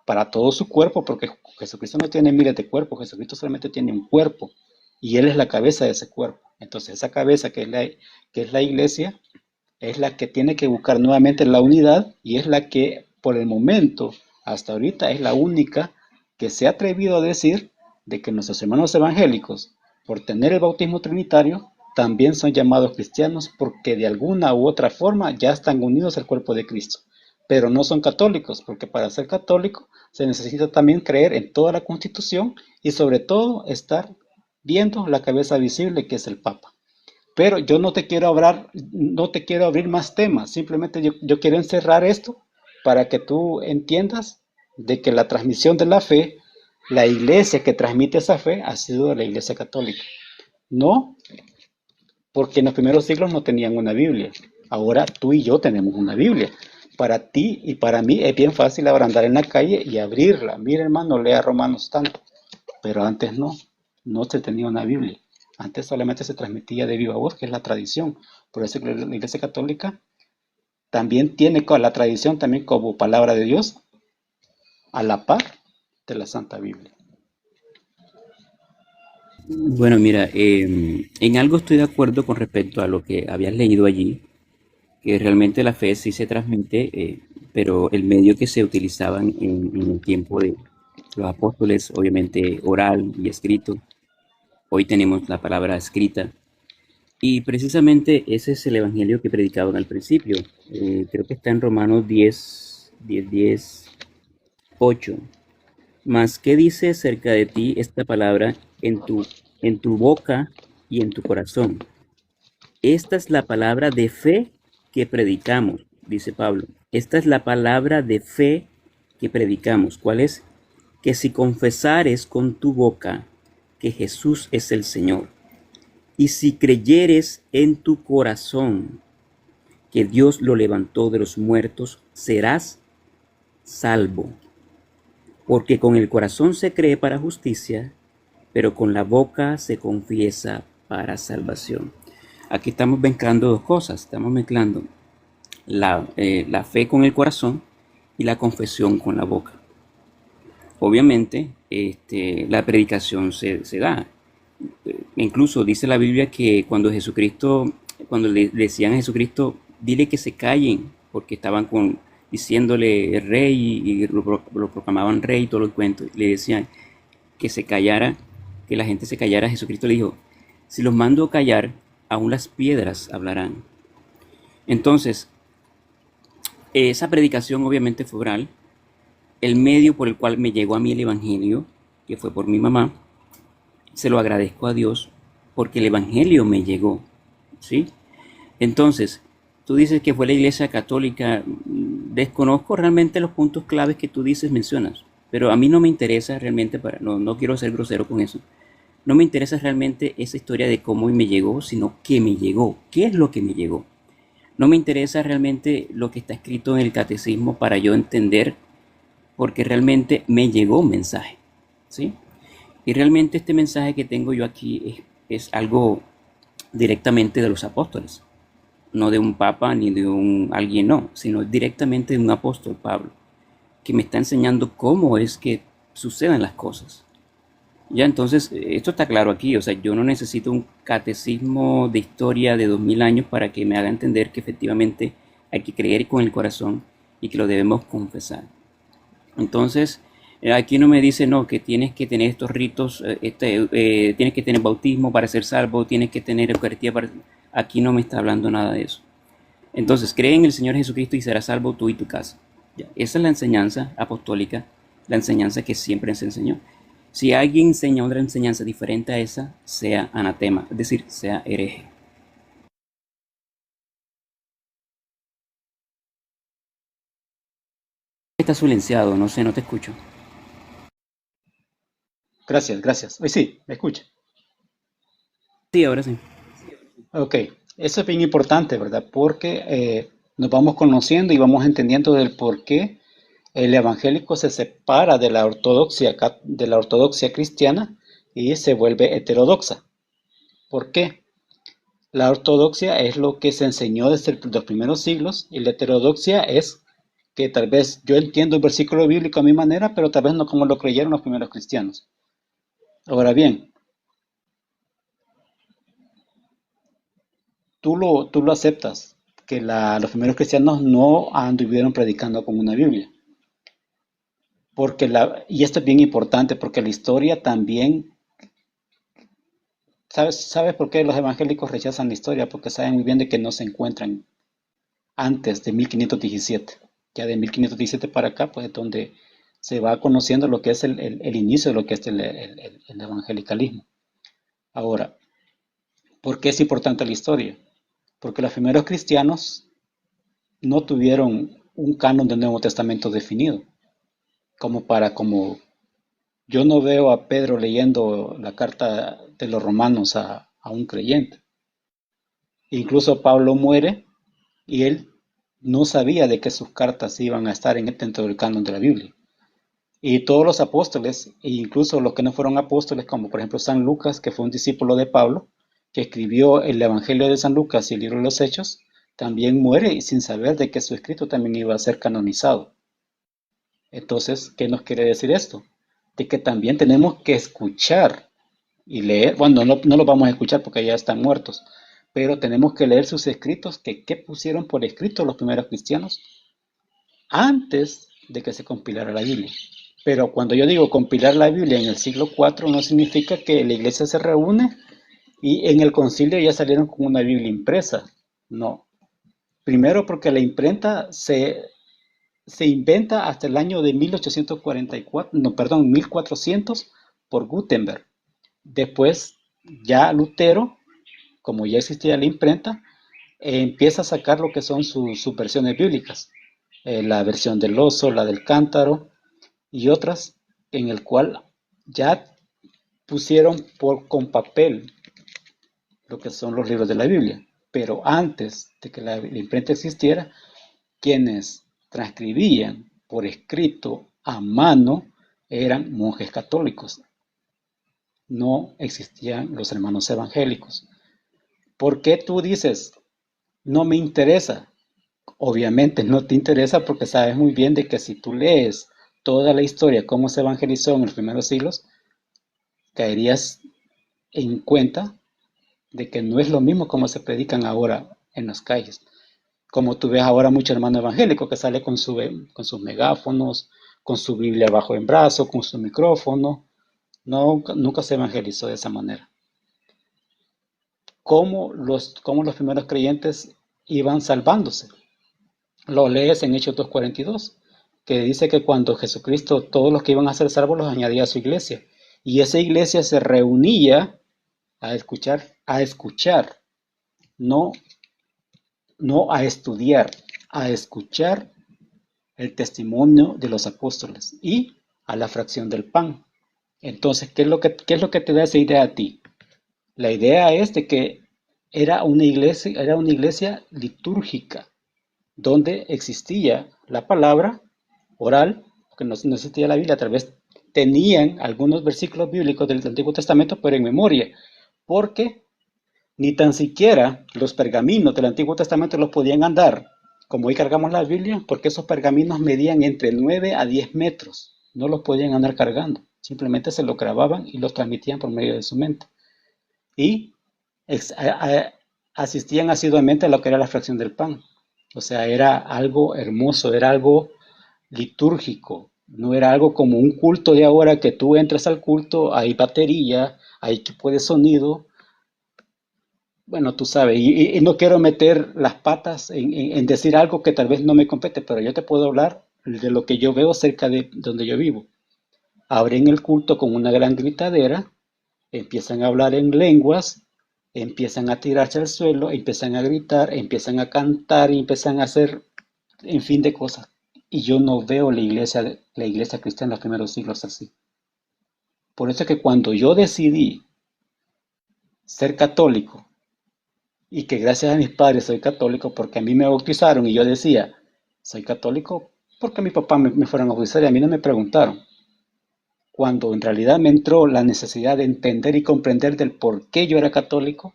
para todo su cuerpo, porque Jesucristo no tiene miles de cuerpos, Jesucristo solamente tiene un cuerpo y Él es la cabeza de ese cuerpo. Entonces esa cabeza que es la Iglesia es la que tiene que buscar nuevamente la unidad y es la que por el momento, hasta ahorita, es la única que se ha atrevido a decir de que nuestros hermanos evangélicos, por tener el bautismo trinitario, también son llamados cristianos porque de alguna u otra forma ya están unidos al cuerpo de Cristo. Pero no son católicos, porque para ser católico se necesita también creer en toda la Constitución y sobre todo estar viendo la cabeza visible que es el Papa. Pero yo no te quiero abrir más temas, simplemente yo quiero encerrar esto para que tú entiendas de que la transmisión de la fe, la iglesia que transmite esa fe ha sido la iglesia católica. No, porque en los primeros siglos no tenían una Biblia. Ahora tú y yo tenemos una Biblia. Para ti y para mí es bien fácil ahora andar en la calle y abrirla. Mira, hermano, lea Romanos tanto. Pero antes no se tenía una Biblia. Antes solamente se transmitía de viva voz, que es la tradición. Por eso la Iglesia Católica también tiene la tradición también como palabra de Dios a la par de la Santa Biblia. Bueno, mira, en algo estoy de acuerdo con respecto a lo que habías leído allí, que realmente la fe sí se transmite, pero el medio que se utilizaban en el tiempo de los apóstoles, obviamente oral y escrito. Hoy tenemos la palabra escrita. Y precisamente ese es el evangelio que predicaban al principio. Creo que está en Romanos 8. Mas, ¿qué dice acerca de ti esta palabra en tu boca y en tu corazón? Esta es la palabra de fe que predicamos, dice Pablo. Esta es la palabra de fe que predicamos. ¿Cuál es? Que si confesares con tu boca que Jesús es el Señor, y si creyeres en tu corazón que Dios lo levantó de los muertos, serás salvo. Porque con el corazón se cree para justicia, pero con la boca se confiesa para salvación. Aquí estamos mezclando dos cosas. Estamos mezclando la fe con el corazón y la confesión con la boca. Obviamente, la predicación se da. Incluso dice la Biblia que cuando le decían a Jesucristo, dile que se callen, porque estaban diciéndole rey y lo proclamaban rey y todo el cuento. Le decían que se callara, que la gente se callara. Jesucristo le dijo, si los mando a callar, aún las piedras hablarán. Entonces, esa predicación obviamente fue oral. El medio por el cual me llegó a mí el Evangelio, que fue por mi mamá, se lo agradezco a Dios porque el Evangelio me llegó, ¿sí? Entonces, tú dices que fue la Iglesia Católica, desconozco realmente los puntos claves que tú dices, mencionas, pero a mí no me interesa realmente, no quiero ser grosero con eso, no me interesa realmente esa historia de cómo me llegó, sino qué me llegó, qué es lo que me llegó. No me interesa realmente lo que está escrito en el catecismo para yo entender, porque realmente me llegó un mensaje, ¿sí? Y realmente este mensaje que tengo yo aquí es algo directamente de los apóstoles, no de un papa ni de alguien, no, sino directamente de un apóstol, Pablo, que me está enseñando cómo es que suceden las cosas. Ya, entonces, esto está claro aquí, o sea, yo no necesito un catecismo de historia de 2000 años para que me haga entender que efectivamente hay que creer con el corazón y que lo debemos confesar. Entonces, aquí no me dice, no, que tienes que tener estos ritos, tienes que tener bautismo para ser salvo, tienes que tener Eucaristía para... Aquí no me está hablando nada de eso. Entonces, cree en el Señor Jesucristo y serás salvo tú y tu casa. Ya, esa es la enseñanza apostólica, la enseñanza que siempre se enseñó. Si alguien enseña otra enseñanza diferente a esa, sea anatema, es decir, sea hereje. Está silenciado, no sé, no te escucho. Gracias, gracias. Hoy sí, me escucha. Sí, ahora sí. Ok, eso es bien importante, ¿verdad? Porque nos vamos conociendo y vamos entendiendo del por qué el evangélico se separa de la ortodoxia cristiana y se vuelve heterodoxa. ¿Por qué? La ortodoxia es lo que se enseñó desde los primeros siglos y la heterodoxia es que tal vez yo entiendo el versículo bíblico a mi manera, pero tal vez no como lo creyeron los primeros cristianos. Ahora bien, tú lo aceptas, que los primeros cristianos no anduvieron predicando con una Biblia. Y esto es bien importante porque la historia también, ¿sabes por qué los evangélicos rechazan la historia? Porque saben muy bien de que no se encuentran antes de 1517. Ya de 1517 para acá, pues es donde se va conociendo lo que es el inicio de lo que es el evangelicalismo. Ahora, ¿por qué es importante la historia? Porque los primeros cristianos no tuvieron un canon del Nuevo Testamento definido, como yo no veo a Pedro leyendo la carta de los romanos a un creyente. Incluso Pablo muere y él no sabía de que sus cartas iban a estar dentro del canon de la Biblia. Y todos los apóstoles, e incluso los que no fueron apóstoles, como por ejemplo San Lucas, que fue un discípulo de Pablo, que escribió el Evangelio de San Lucas y el libro de los Hechos, también muere sin saber de que su escrito también iba a ser canonizado. Entonces, ¿qué nos quiere decir esto? De que también tenemos que escuchar y leer, bueno, no los vamos a escuchar porque ya están muertos, pero tenemos que leer sus escritos, que pusieron por escrito los primeros cristianos antes de que se compilara la Biblia. Pero cuando yo digo compilar la Biblia en el siglo IV, no significa que la iglesia se reúne y en el concilio ya salieron con una Biblia impresa. No. Primero porque la imprenta se inventa hasta el año de 1844, no, perdón, 1400 por Gutenberg. Después ya Lutero, como ya existía la imprenta, empieza a sacar lo que son sus versiones bíblicas. La versión del oso, la del cántaro y otras, en el cual ya pusieron con papel lo que son los libros de la Biblia. Pero antes de que la imprenta existiera, quienes transcribían por escrito a mano eran monjes católicos. No existían los hermanos evangélicos. ¿Por qué tú dices, no me interesa? Obviamente no te interesa porque sabes muy bien de que si tú lees toda la historia, cómo se evangelizó en los primeros siglos, caerías en cuenta de que no es lo mismo como se predican ahora en las calles. Como tú ves ahora mucho hermano evangélico que sale con sus megáfonos, con su Biblia bajo en brazo, con su micrófono. No, nunca se evangelizó de esa manera. ¿Cómo los primeros creyentes iban salvándose? Lo lees en Hechos 2:42, que dice que cuando Jesucristo, todos los que iban a ser salvos los añadía a su iglesia. Y esa iglesia se reunía a escuchar, no, no a estudiar, a escuchar el testimonio de los apóstoles y a la fracción del pan. Entonces, ¿qué es lo que te da esa idea a ti? La idea es de que era una iglesia litúrgica, donde existía la palabra oral, porque no existía la Biblia, tal vez tenían algunos versículos bíblicos del Antiguo Testamento, pero en memoria, porque ni tan siquiera los pergaminos del Antiguo Testamento los podían andar, como hoy cargamos la Biblia, porque esos pergaminos medían entre 9 a 10 metros, no los podían andar cargando, simplemente se los grababan y los transmitían por medio de su mente. Y asistían asiduamente a lo que era la fracción del pan. O sea, era algo hermoso, era algo litúrgico, no era algo como un culto de ahora que tú entras al culto, hay batería, hay equipo de sonido. Bueno, tú sabes, y no quiero meter las patas en decir algo que tal vez no me compete, pero yo te puedo hablar de lo que yo veo cerca de donde yo vivo. Abren el culto con una gran gritadera, empiezan a hablar en lenguas, empiezan a tirarse al suelo, empiezan a gritar, empiezan a cantar y empiezan a hacer en fin de cosas. Y yo no veo la iglesia cristiana en los primeros siglos así. Por eso es que cuando yo decidí ser católico, y que gracias a mis padres soy católico, porque a mí me bautizaron y yo decía, soy católico porque mi papá me fueron a bautizar y a mí no me preguntaron. Cuando en realidad me entró la necesidad de entender y comprender del por qué yo era católico,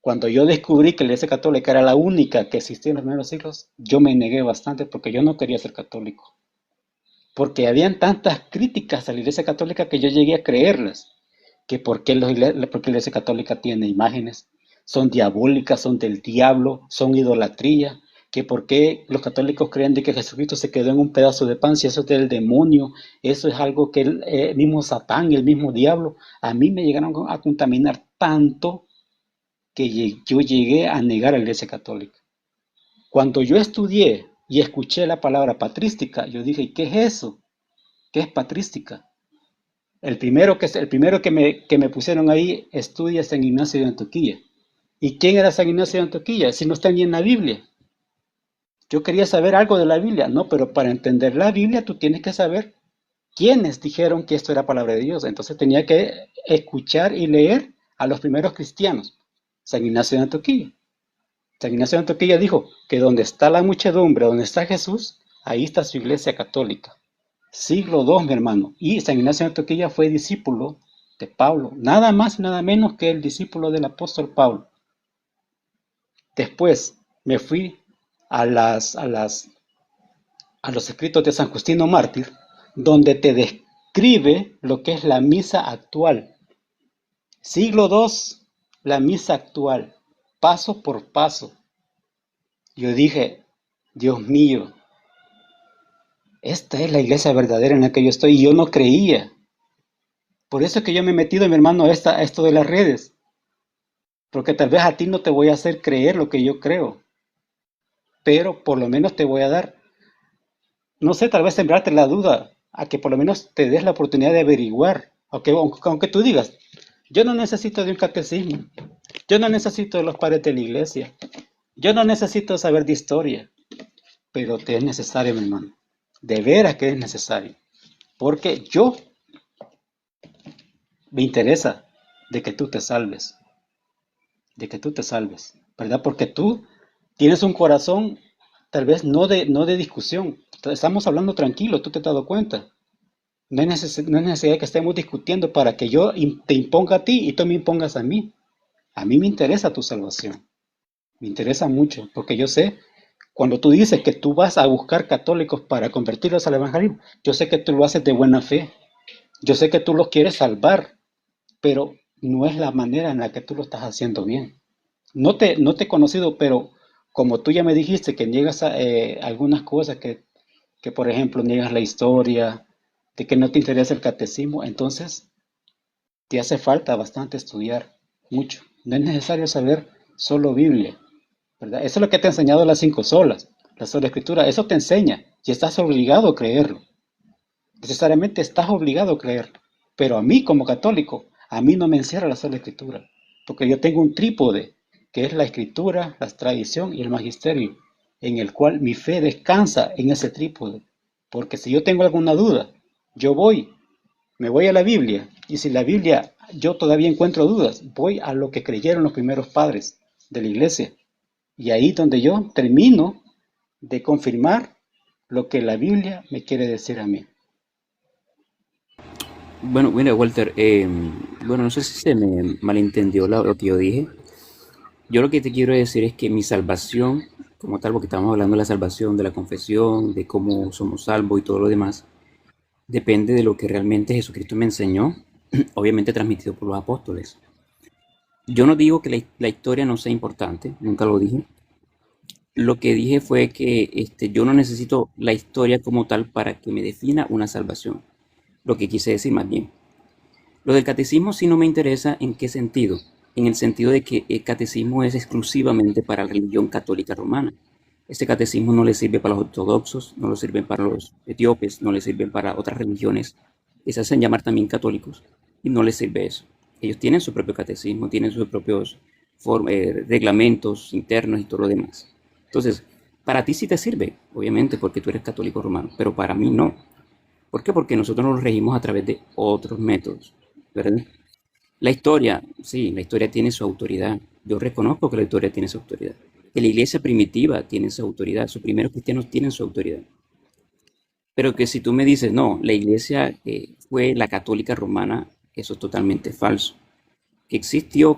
cuando yo descubrí que la Iglesia Católica era la única que existía en los primeros siglos, yo me negué bastante porque yo no quería ser católico. Porque habían tantas críticas a la Iglesia Católica que yo llegué a creerlas. Que por qué la Iglesia Católica tiene imágenes, son diabólicas, son del diablo, son idolatría, que por qué los católicos creen de que Jesucristo se quedó en un pedazo de pan, si eso es del demonio, eso es algo que el mismo Satán, el mismo diablo, a mí me llegaron a contaminar tanto que yo llegué a negar a la Iglesia Católica. Cuando yo estudié y escuché la palabra patrística, yo dije, ¿qué es eso? ¿Qué es patrística? El primero que me pusieron ahí estudia San Ignacio de Antioquía. ¿Y quién era San Ignacio de Antioquía? Si no está ni en la Biblia. Yo quería saber algo de la Biblia, no, pero para entender la Biblia tú tienes que saber quiénes dijeron que esto era palabra de Dios. Entonces tenía que escuchar y leer a los primeros cristianos. San Ignacio de Antioquía. San Ignacio de Antioquía dijo que donde está la muchedumbre, donde está Jesús, ahí está su iglesia católica. Siglo II, mi hermano. Y San Ignacio de Antioquía fue discípulo de Pablo, nada más y nada menos que el discípulo del apóstol Pablo. Después me fui a los escritos de San Justino Mártir, donde te describe lo que es la misa actual. Siglo II, la misa actual, paso por paso. Yo dije, Dios mío, esta es la iglesia verdadera en la que yo estoy y yo no creía. Por eso es que yo me he metido, mi hermano, a esto de las redes. Porque tal vez a ti no te voy a hacer creer lo que yo creo, pero por lo menos te voy a dar, no sé, tal vez sembrarte la duda, a que por lo menos te des la oportunidad de averiguar. Aunque tú digas, yo no necesito de un catecismo, yo no necesito de los padres de la iglesia, yo no necesito saber de historia, pero te es necesario, mi hermano. De veras que es necesario. Porque yo me interesa de que tú te salves, ¿verdad? Porque tú tienes un corazón tal vez no de discusión. Estamos hablando tranquilo, tú te has dado cuenta. No es necesidad que estemos discutiendo para que yo te imponga a ti y tú me impongas a mí. A mí me interesa tu salvación. Me interesa mucho, porque yo sé, cuando tú dices que tú vas a buscar católicos para convertirlos al evangelismo, yo sé que tú lo haces de buena fe. Yo sé que tú los quieres salvar, pero no es la manera en la que tú lo estás haciendo bien. No te he conocido, pero como tú ya me dijiste que niegas algunas cosas, que por ejemplo niegas la historia, de que no te interesa el catecismo, entonces te hace falta bastante estudiar, mucho. No es necesario saber solo Biblia, ¿verdad? Eso es lo que te ha enseñado las cinco solas, la sola escritura, eso te enseña y estás obligado a creerlo. Necesariamente estás obligado a creerlo. Pero a mí como católico, a mí no me encierra la sola escritura, porque yo tengo un trípode, que es la escritura, la tradición y el magisterio, en el cual mi fe descansa en ese trípode. Porque si yo tengo alguna duda, yo me voy a la Biblia, y si la Biblia yo todavía encuentro dudas, voy a lo que creyeron los primeros padres de la iglesia. Y ahí donde yo termino de confirmar lo que la Biblia me quiere decir a mí. Bueno, mira, Walter, bueno, no sé si se me malentendió lo que yo dije. Yo lo que te quiero decir es que mi salvación, como tal, porque estamos hablando de la salvación, de la confesión, de cómo somos salvos y todo lo demás, depende de lo que realmente Jesucristo me enseñó, obviamente transmitido por los apóstoles. Yo no digo que la historia no sea importante, nunca lo dije. Lo que dije fue que yo no necesito la historia como tal para que me defina una salvación. Lo que quise decir más bien. Lo del catecismo sí no me interesa en qué sentido. En el sentido de que el catecismo es exclusivamente para la religión católica romana. Este catecismo no le sirve para los ortodoxos, no le sirve para los etíopes, no le sirve para otras religiones que se hacen llamar también católicos y no les sirve eso. Ellos tienen su propio catecismo, tienen sus propios reglamentos internos y todo lo demás. Entonces, para ti sí te sirve, obviamente, porque tú eres católico romano, pero para mí no. ¿Por qué? Porque nosotros nos regimos a través de otros métodos, ¿verdad? La historia, sí, la historia tiene su autoridad. Yo reconozco que la historia tiene su autoridad. Que la iglesia primitiva tiene su autoridad, sus primeros cristianos tienen su autoridad. Pero que si tú me dices, no, la iglesia fue la católica romana, eso es totalmente falso. Que existió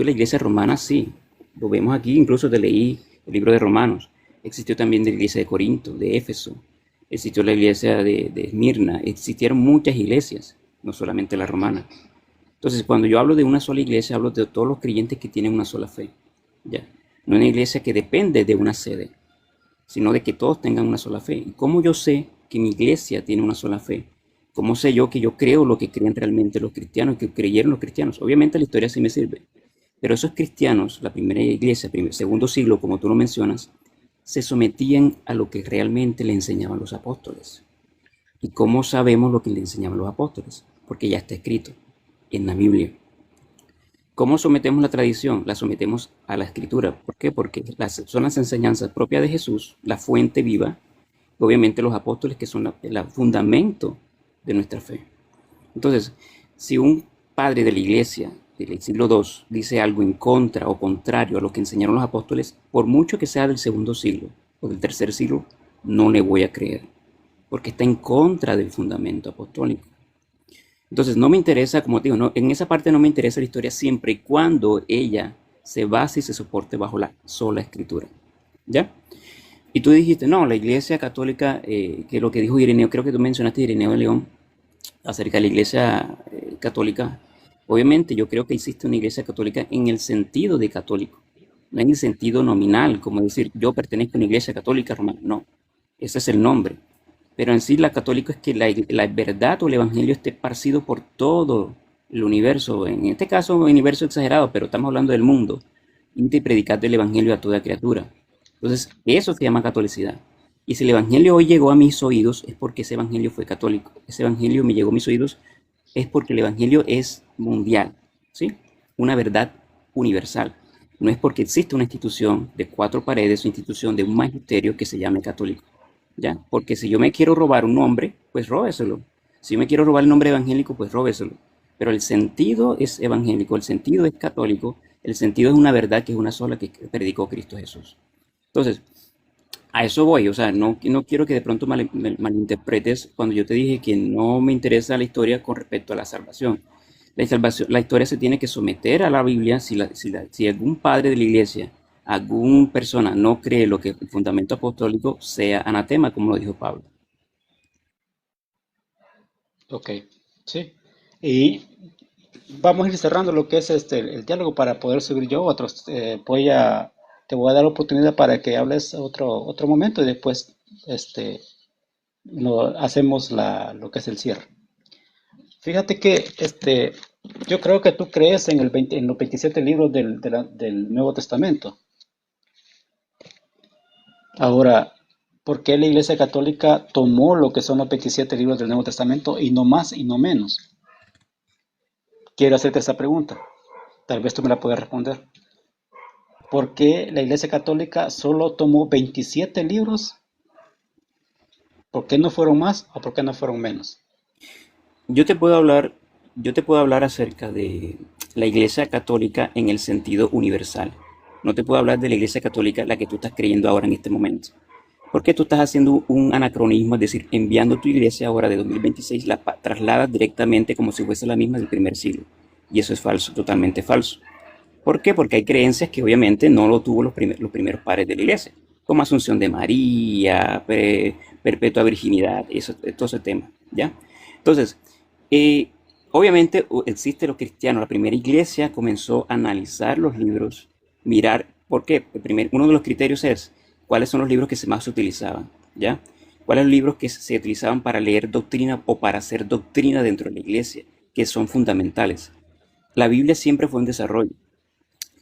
la iglesia romana, sí. Lo vemos aquí, incluso te leí el libro de Romanos. Existió también la iglesia de Corinto, de Éfeso. Existió la iglesia de Esmirna. Existieron muchas iglesias, no solamente la romana. Entonces, cuando yo hablo de una sola iglesia, hablo de todos los creyentes que tienen una sola fe. ¿Ya? No una iglesia que depende de una sede, sino de que todos tengan una sola fe. ¿Y cómo yo sé que mi iglesia tiene una sola fe? ¿Cómo sé yo que yo creo lo que creen realmente los cristianos, que creyeron los cristianos? Obviamente la historia sí me sirve, pero esos cristianos, la primera iglesia, segundo siglo, como tú lo mencionas, se sometían a lo que realmente le enseñaban los apóstoles. ¿Y cómo sabemos lo que le enseñaban los apóstoles? Porque ya está escrito en la Biblia. ¿Cómo sometemos la tradición? La sometemos a la escritura. ¿Por qué? Porque son las enseñanzas propias de Jesús, la fuente viva, y obviamente los apóstoles que son el fundamento de nuestra fe. Entonces, si un padre de la iglesia del siglo II dice algo en contra o contrario a lo que enseñaron los apóstoles, por mucho que sea del segundo siglo o del tercer siglo, no le voy a creer, porque está en contra del fundamento apostólico. Entonces, no me interesa, como te digo, no, en esa parte no me interesa la historia siempre y cuando ella se base y se soporte bajo la sola escritura. ¿Ya? Y tú dijiste, no, la iglesia católica, que lo que dijo Ireneo, creo que tú mencionaste Ireneo de León, acerca de la iglesia católica. Obviamente yo creo que existe una iglesia católica en el sentido de católico, no en el sentido nominal, como decir yo pertenezco a una iglesia católica romana, no, ese es el nombre. Pero en sí la católica es que la verdad o el evangelio esté esparcido por todo el universo, en este caso un universo exagerado, pero estamos hablando del mundo, y predicar el evangelio a toda criatura. Entonces, eso se llama catolicidad. Y si el evangelio hoy llegó a mis oídos, es porque ese evangelio fue católico. Ese evangelio me llegó a mis oídos, es porque el evangelio es mundial, ¿sí? Una verdad universal. No es porque existe una institución de cuatro paredes, una institución de un magisterio que se llame católico, ¿ya? Porque si yo me quiero robar un nombre, pues róbeselo. Si yo me quiero robar el nombre evangélico, pues róbeselo. Pero el sentido es evangélico, el sentido es católico, el sentido es una verdad que es una sola que predicó Cristo Jesús. Entonces, a eso voy, o sea, no quiero que de pronto malinterpretes cuando yo te dije que no me interesa la historia con respecto a la salvación. La historia se tiene que someter a la Biblia. Si algún padre de la iglesia, alguna persona no cree lo que el fundamento apostólico, sea anatema, como lo dijo Pablo. Ok, sí. Y vamos a ir cerrando lo que es el diálogo para poder subir yo otros. Te voy a dar la oportunidad para que hables otro momento y después hacemos lo que es el cierre. Fíjate que yo creo que tú crees en los 27 libros del Nuevo Testamento. Ahora, ¿por qué la Iglesia Católica tomó lo que son los 27 libros del Nuevo Testamento y no más y no menos? Quiero hacerte esa pregunta. Tal vez tú me la puedas responder. ¿Por qué la Iglesia Católica solo tomó 27 libros? ¿Por qué no fueron más o por qué no fueron menos? Yo te puedo hablar, yo te puedo hablar acerca de la Iglesia Católica en el sentido universal. No te puedo hablar de la Iglesia Católica la que tú estás creyendo ahora en este momento. Porque tú estás haciendo un anacronismo, es decir, enviando tu iglesia ahora de 2026, trasladas directamente como si fuese la misma del primer siglo. Y eso es falso, totalmente falso. ¿Por qué? Porque hay creencias que obviamente no lo tuvo los primeros padres de la iglesia, como Asunción de María, perpetua virginidad, todo ese tema, ¿ya? Entonces, eh, obviamente existe los cristianos, la primera iglesia comenzó a analizar los libros, mirar, ¿por qué? Uno de los criterios es cuáles son los libros que más se utilizaban, ¿ya? ¿Cuáles son los libros que se utilizaban para leer doctrina o para hacer doctrina dentro de la iglesia, que son fundamentales? La Biblia siempre fue un desarrollo.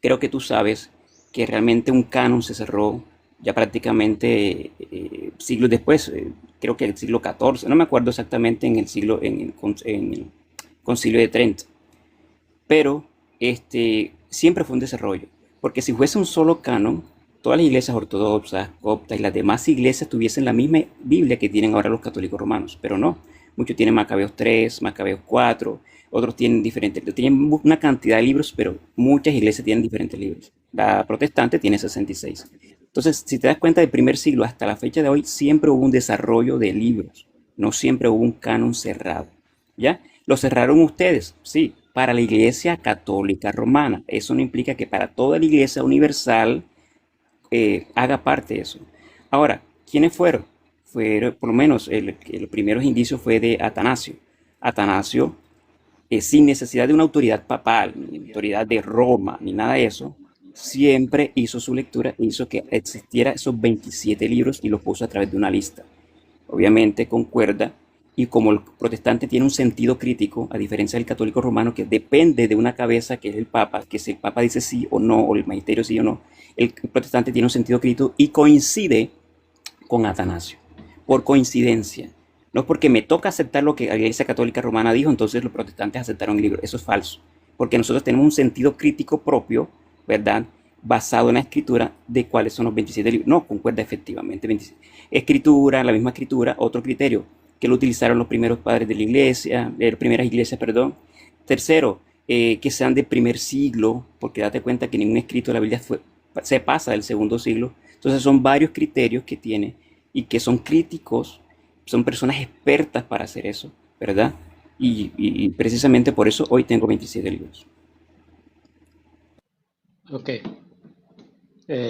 Creo que tú sabes que realmente un canon se cerró ya prácticamente siglos después, creo que el siglo XIV, no me acuerdo exactamente en el concilio de Trento, pero siempre fue un desarrollo, porque si fuese un solo canon, todas las iglesias ortodoxas, coptas y las demás iglesias tuviesen la misma Biblia que tienen ahora los católicos romanos, pero no. Muchos tienen Macabeos 3, Macabeos 4, otros tienen una cantidad de libros, pero muchas iglesias tienen diferentes libros. La protestante tiene 66. Entonces, si te das cuenta, del primer siglo hasta la fecha de hoy, siempre hubo un desarrollo de libros, no siempre hubo un canon cerrado. ¿Ya? ¿Lo cerraron ustedes? Sí, para la Iglesia Católica Romana. Eso no implica que para toda la Iglesia Universal haga parte de eso. Ahora, ¿quiénes fueron? Fueron, por lo menos, los primeros indicios fue de Atanasio. Atanasio sin necesidad de una autoridad papal, ni autoridad de Roma, ni nada de eso, siempre hizo su lectura e hizo que existiera esos 27 libros y los puso a través de una lista. Obviamente concuerda, y como el protestante tiene un sentido crítico, a diferencia del católico romano, que depende de una cabeza que es el Papa, que si el Papa dice sí o no, o el magisterio sí o no, el protestante tiene un sentido crítico y coincide con Atanasio, por coincidencia. No es porque me toca aceptar lo que la Iglesia Católica Romana dijo, entonces los protestantes aceptaron el libro. Eso es falso, porque nosotros tenemos un sentido crítico propio, ¿verdad? Basado en la escritura de cuáles son los 27 libros. No, concuerda efectivamente. 27. Escritura, la misma escritura, otro criterio, que lo utilizaron los primeros padres de la iglesia, primeras iglesias, perdón. Tercero, que sean de primer siglo, porque date cuenta que ningún escrito de la Biblia se pasa del segundo siglo. Entonces son varios criterios que tiene y que son críticos, son personas expertas para hacer eso, ¿verdad? Y precisamente por eso hoy tengo 27 libros. Ok.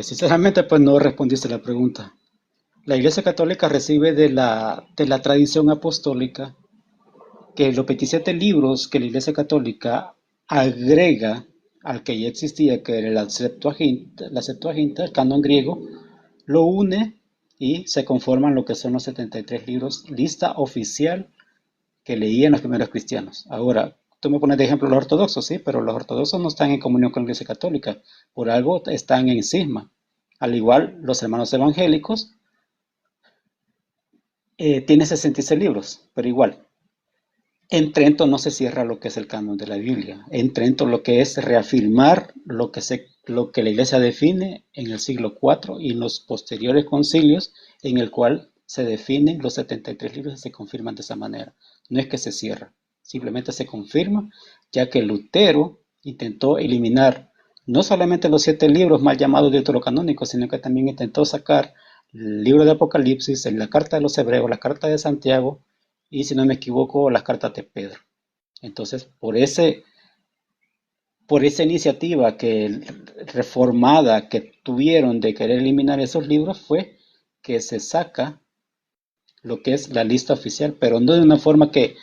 Sinceramente, pues no respondiste la pregunta. La Iglesia Católica recibe de la tradición apostólica que los 27 libros que la Iglesia Católica agrega al que ya existía, que era la Septuaginta, el canon griego, lo une y se conforman lo que son los 73 libros, lista oficial que leían los primeros cristianos. Ahora, tú me pones de ejemplo los ortodoxos, sí, pero los ortodoxos no están en comunión con la Iglesia Católica, por algo están en cisma. Al igual, los hermanos evangélicos tienen 66 libros, pero igual, en Trento no se cierra lo que es el canon de la Biblia. En Trento lo que es reafirmar lo que la Iglesia define en el siglo IV y en los posteriores concilios, en el cual se definen los 73 libros y se confirman de esa manera. No es que se cierra, simplemente se confirma, ya que Lutero intentó eliminar no solamente los 7 libros mal llamados deuterocanónicos, sino que también intentó sacar el libro de Apocalipsis, la carta de los Hebreos, la carta de Santiago, y si no me equivoco, las cartas de Pedro. Entonces, por esa iniciativa reformada que tuvieron de querer eliminar esos libros fue que se saca lo que es la lista oficial, pero no de una forma que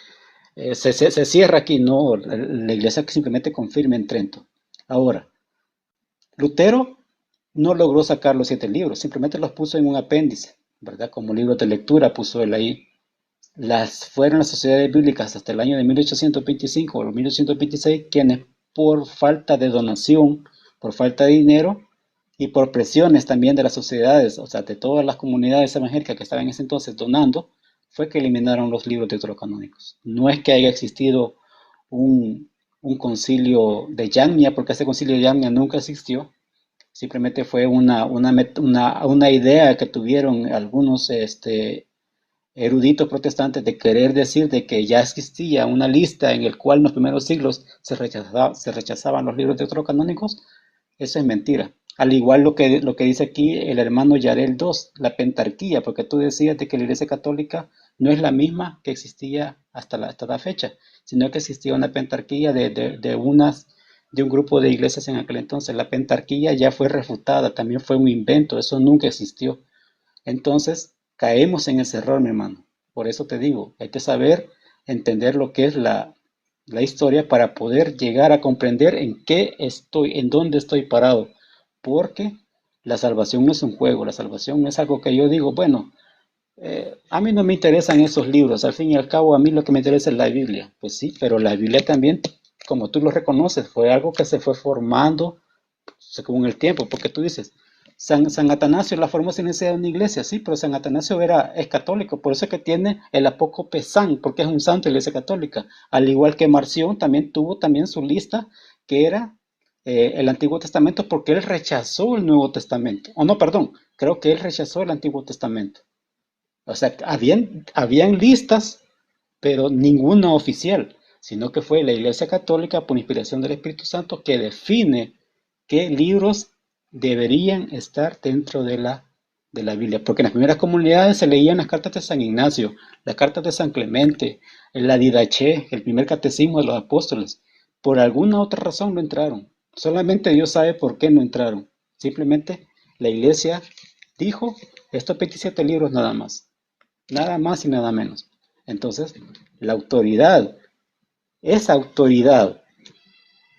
se cierra aquí, no, la iglesia que simplemente confirma en Trento. Ahora, Lutero no logró sacar los 7 libros, simplemente los puso en un apéndice, ¿verdad? Como libros de lectura puso él ahí. Fueron las sociedades bíblicas hasta el año de 1825 o 1826 quienes por falta de donación, por falta de dinero y por presiones también de las sociedades, o sea, de todas las comunidades evangélicas que estaban en ese entonces donando, fue que eliminaron los libros deuterocanónicos. No es que haya existido un concilio de Yagna, porque ese concilio de Yagna nunca existió, simplemente fue una idea que tuvieron algunos eruditos protestantes de querer decir de que ya existía una lista en el cual en los primeros siglos se rechazaban los libros deuterocanónicos. Eso es mentira. Al igual lo que dice aquí el hermano Yarel II, la pentarquía, porque tú decías de que la Iglesia Católica no es la misma que existía hasta la fecha, sino que existía una pentarquía de un grupo de iglesias en aquel entonces. La pentarquía ya fue refutada, también fue un invento, eso nunca existió. Entonces, caemos en ese error, mi hermano. Por eso te digo, hay que saber entender lo que es la historia para poder llegar a comprender en qué estoy, en dónde estoy parado. Porque la salvación no es un juego, la salvación no es algo que yo digo, bueno, a mí no me interesan esos libros, al fin y al cabo a mí lo que me interesa es la Biblia. Pues sí, pero la Biblia también, como tú lo reconoces, fue algo que se fue formando según el tiempo, porque tú dices, San Atanasio la formó sin necesidad de una iglesia, sí, pero San Atanasio es católico, por eso es que tiene el apócope San, porque es un santo de la iglesia católica, al igual que Marción también tuvo también su lista, que era el Antiguo Testamento, porque él rechazó el Nuevo Testamento, o no, perdón, creo que él rechazó el Antiguo Testamento, o sea, habían listas, pero ninguna oficial, sino que fue la Iglesia Católica, por inspiración del Espíritu Santo, que define qué libros deberían estar dentro de la Biblia. Porque en las primeras comunidades se leían las cartas de San Ignacio, las cartas de San Clemente, la Didaché, el primer catecismo de los apóstoles. Por alguna otra razón no entraron. Solamente Dios sabe por qué no entraron. Simplemente la Iglesia dijo estos 27 libros nada más. Nada más y nada menos. Entonces, la autoridad Esa autoridad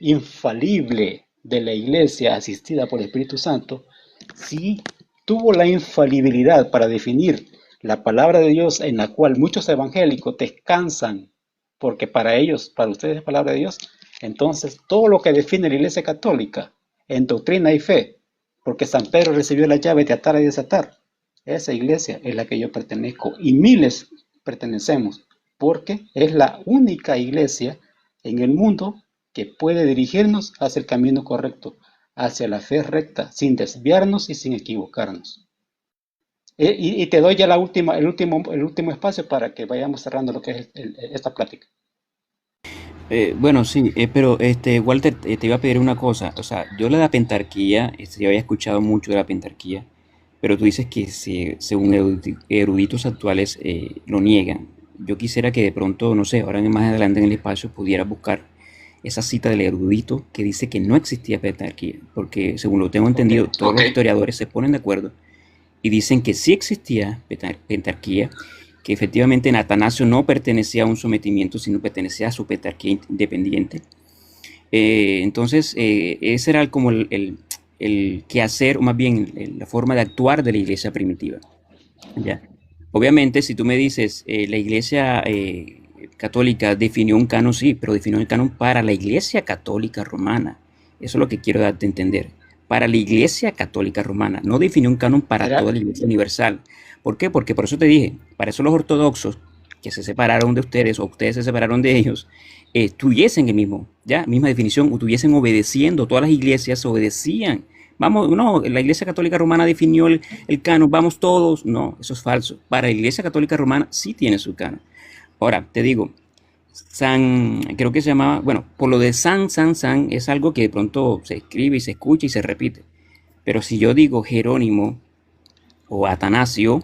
infalible de la iglesia asistida por el Espíritu Santo, sí tuvo la infalibilidad para definir la palabra de Dios en la cual muchos evangélicos descansan, porque para ellos, para ustedes es palabra de Dios, entonces todo lo que define la iglesia católica en doctrina y fe, porque San Pedro recibió la llave de atar y desatar, esa iglesia es la que yo pertenezco y miles pertenecemos, porque es la única iglesia en el mundo que puede dirigirnos hacia el camino correcto, hacia la fe recta, sin desviarnos y sin equivocarnos. Y te doy ya el último espacio para que vayamos cerrando lo que es esta plática. Bueno, sí, pero Walter, te iba a pedir una cosa. O sea, yo la de la pentarquía, yo había escuchado mucho de la pentarquía, pero tú dices que según eruditos actuales lo niegan. Yo quisiera que de pronto, no sé, ahora más adelante en el espacio pudiera buscar esa cita del erudito que dice que no existía pentarquía, porque según lo tengo Ok, entendido, todos los historiadores se ponen de acuerdo y dicen que sí existía pentarquía, que efectivamente Atanasio no pertenecía a un sometimiento, sino pertenecía a su pentarquía independiente. Entonces, ese era como el quehacer, o más bien la forma de actuar de la iglesia primitiva. ¿Ya? Obviamente, si tú me dices, la iglesia católica definió un canon, sí, pero definió el canon para la iglesia católica romana. Eso es lo que quiero darte a entender. Para la iglesia católica romana. No definió un canon para era, toda la iglesia universal. ¿Por qué? Porque por eso te dije, para eso los ortodoxos que se separaron de ustedes o ustedes se separaron de ellos, tuviesen el mismo, ya, misma definición, o tuviesen obedeciendo, todas las iglesias obedecían. Vamos, no, la Iglesia Católica Romana definió el canon, vamos todos. No, eso es falso. Para la Iglesia Católica Romana sí tiene su canon. Ahora, te digo, creo que se llamaba, bueno, por lo de San, es algo que de pronto se escribe y se escucha y se repite. Pero si yo digo Jerónimo o Atanasio,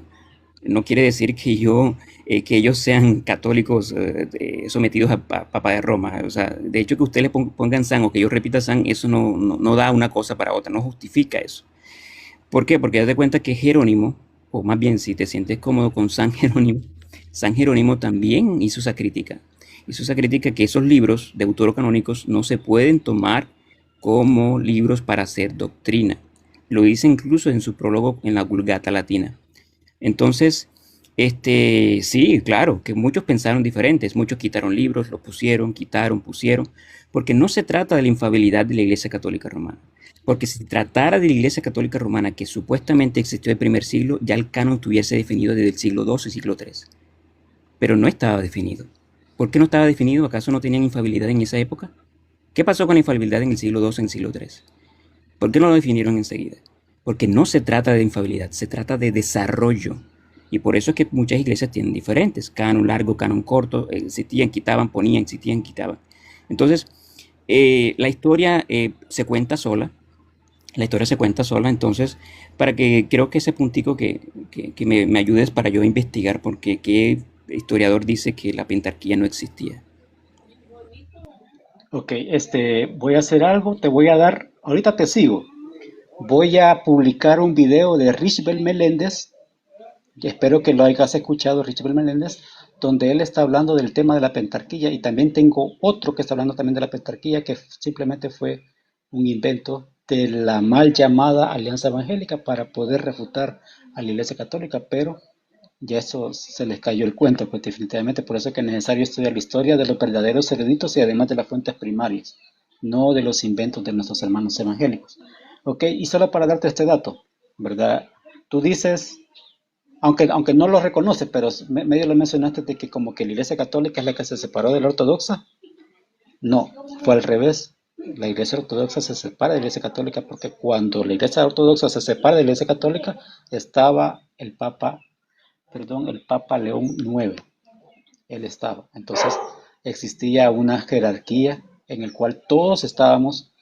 no quiere decir que ellos sean católicos sometidos a Papa de Roma. O sea, de hecho que ustedes le pongan San o que yo repita San, eso no da una cosa para otra, no justifica eso. ¿Por qué? Porque das cuenta que Jerónimo, o más bien si te sientes cómodo con San Jerónimo también hizo esa crítica. Hizo esa crítica que esos libros deuterocanónicos no se pueden tomar como libros para hacer doctrina. Lo dice incluso en su prólogo en la Vulgata Latina. Entonces, sí, claro, que muchos pensaron diferentes, muchos quitaron libros, lo pusieron, quitaron, pusieron, porque no se trata de la infalibilidad de la Iglesia Católica Romana. Porque si tratara de la Iglesia Católica Romana, que supuestamente existió en el primer siglo, ya el canon estuviese definido desde el siglo II y siglo III. Pero no estaba definido. ¿Por qué no estaba definido? ¿Acaso no tenían infalibilidad en esa época? ¿Qué pasó con la infalibilidad en el siglo II y en el siglo III? ¿Por qué no lo definieron enseguida? Porque no se trata de infalibilidad, se trata de desarrollo. Y por eso es que muchas iglesias tienen diferentes, canon largo, canon corto, existían, quitaban, ponían, existían, quitaban. Entonces, la historia se cuenta sola, la historia se cuenta sola, entonces, para que creo que ese puntico que me ayudes para yo investigar, porque qué historiador dice que la pentarquía no existía. ok, voy a hacer algo, te voy a dar, ahorita te sigo. Voy a publicar un video de Richbel Meléndez, y espero que lo hayas escuchado, Richbel Meléndez, donde él está hablando del tema de la pentarquía y también tengo otro que está hablando también de la pentarquía, que simplemente fue un invento de la mal llamada Alianza Evangélica para poder refutar a la Iglesia Católica, pero ya eso se les cayó el cuento, pues definitivamente por eso es que es necesario estudiar la historia de los verdaderos eruditos y además de las fuentes primarias, no de los inventos de nuestros hermanos evangélicos. Ok, y solo para darte este dato, ¿verdad? Tú dices, aunque no lo reconoces, pero medio lo mencionaste de que como que la Iglesia Católica es la que se separó de la Ortodoxa. No, fue al revés. La Iglesia Ortodoxa se separa de la Iglesia Católica porque cuando la Iglesia Ortodoxa se separa de la Iglesia Católica estaba el Papa León IX, él estaba. Entonces existía una jerarquía en el cual todos estábamos,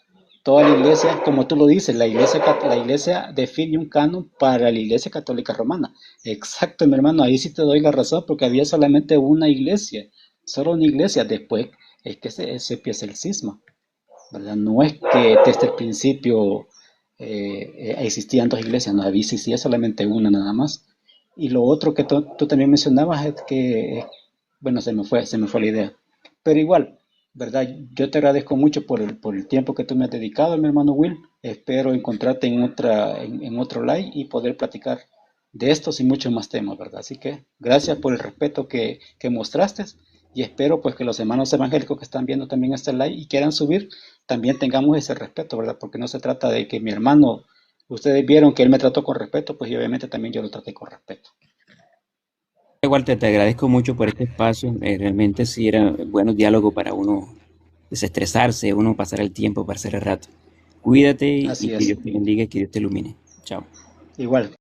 toda la iglesia, como tú lo dices, la iglesia define un canon para la iglesia católica romana. Exacto, mi hermano, ahí sí te doy la razón porque había solamente una iglesia, solo una iglesia. Después es que se empieza el cisma, ¿verdad? No es que desde el principio existían dos iglesias, no, existía solamente una nada más. Y lo otro que tú también mencionabas es que, bueno, se me fue la idea. Pero igual, ¿verdad? Yo te agradezco mucho por el tiempo que tú me has dedicado, mi hermano Will. Espero encontrarte en otro live y poder platicar de estos y muchos más temas, ¿verdad? Así que gracias por el respeto que mostraste y espero pues que los hermanos evangélicos que están viendo también este live y quieran subir, también tengamos ese respeto, ¿verdad? Porque no se trata de que mi hermano, ustedes vieron que él me trató con respeto, pues y obviamente también yo lo traté con respeto. Igual te agradezco mucho por este espacio. Realmente sí era bueno diálogo para uno desestresarse, uno pasar el tiempo, pasar el rato. Cuídate y Así que es. Dios te bendiga y que Dios te ilumine. Chao. Igual.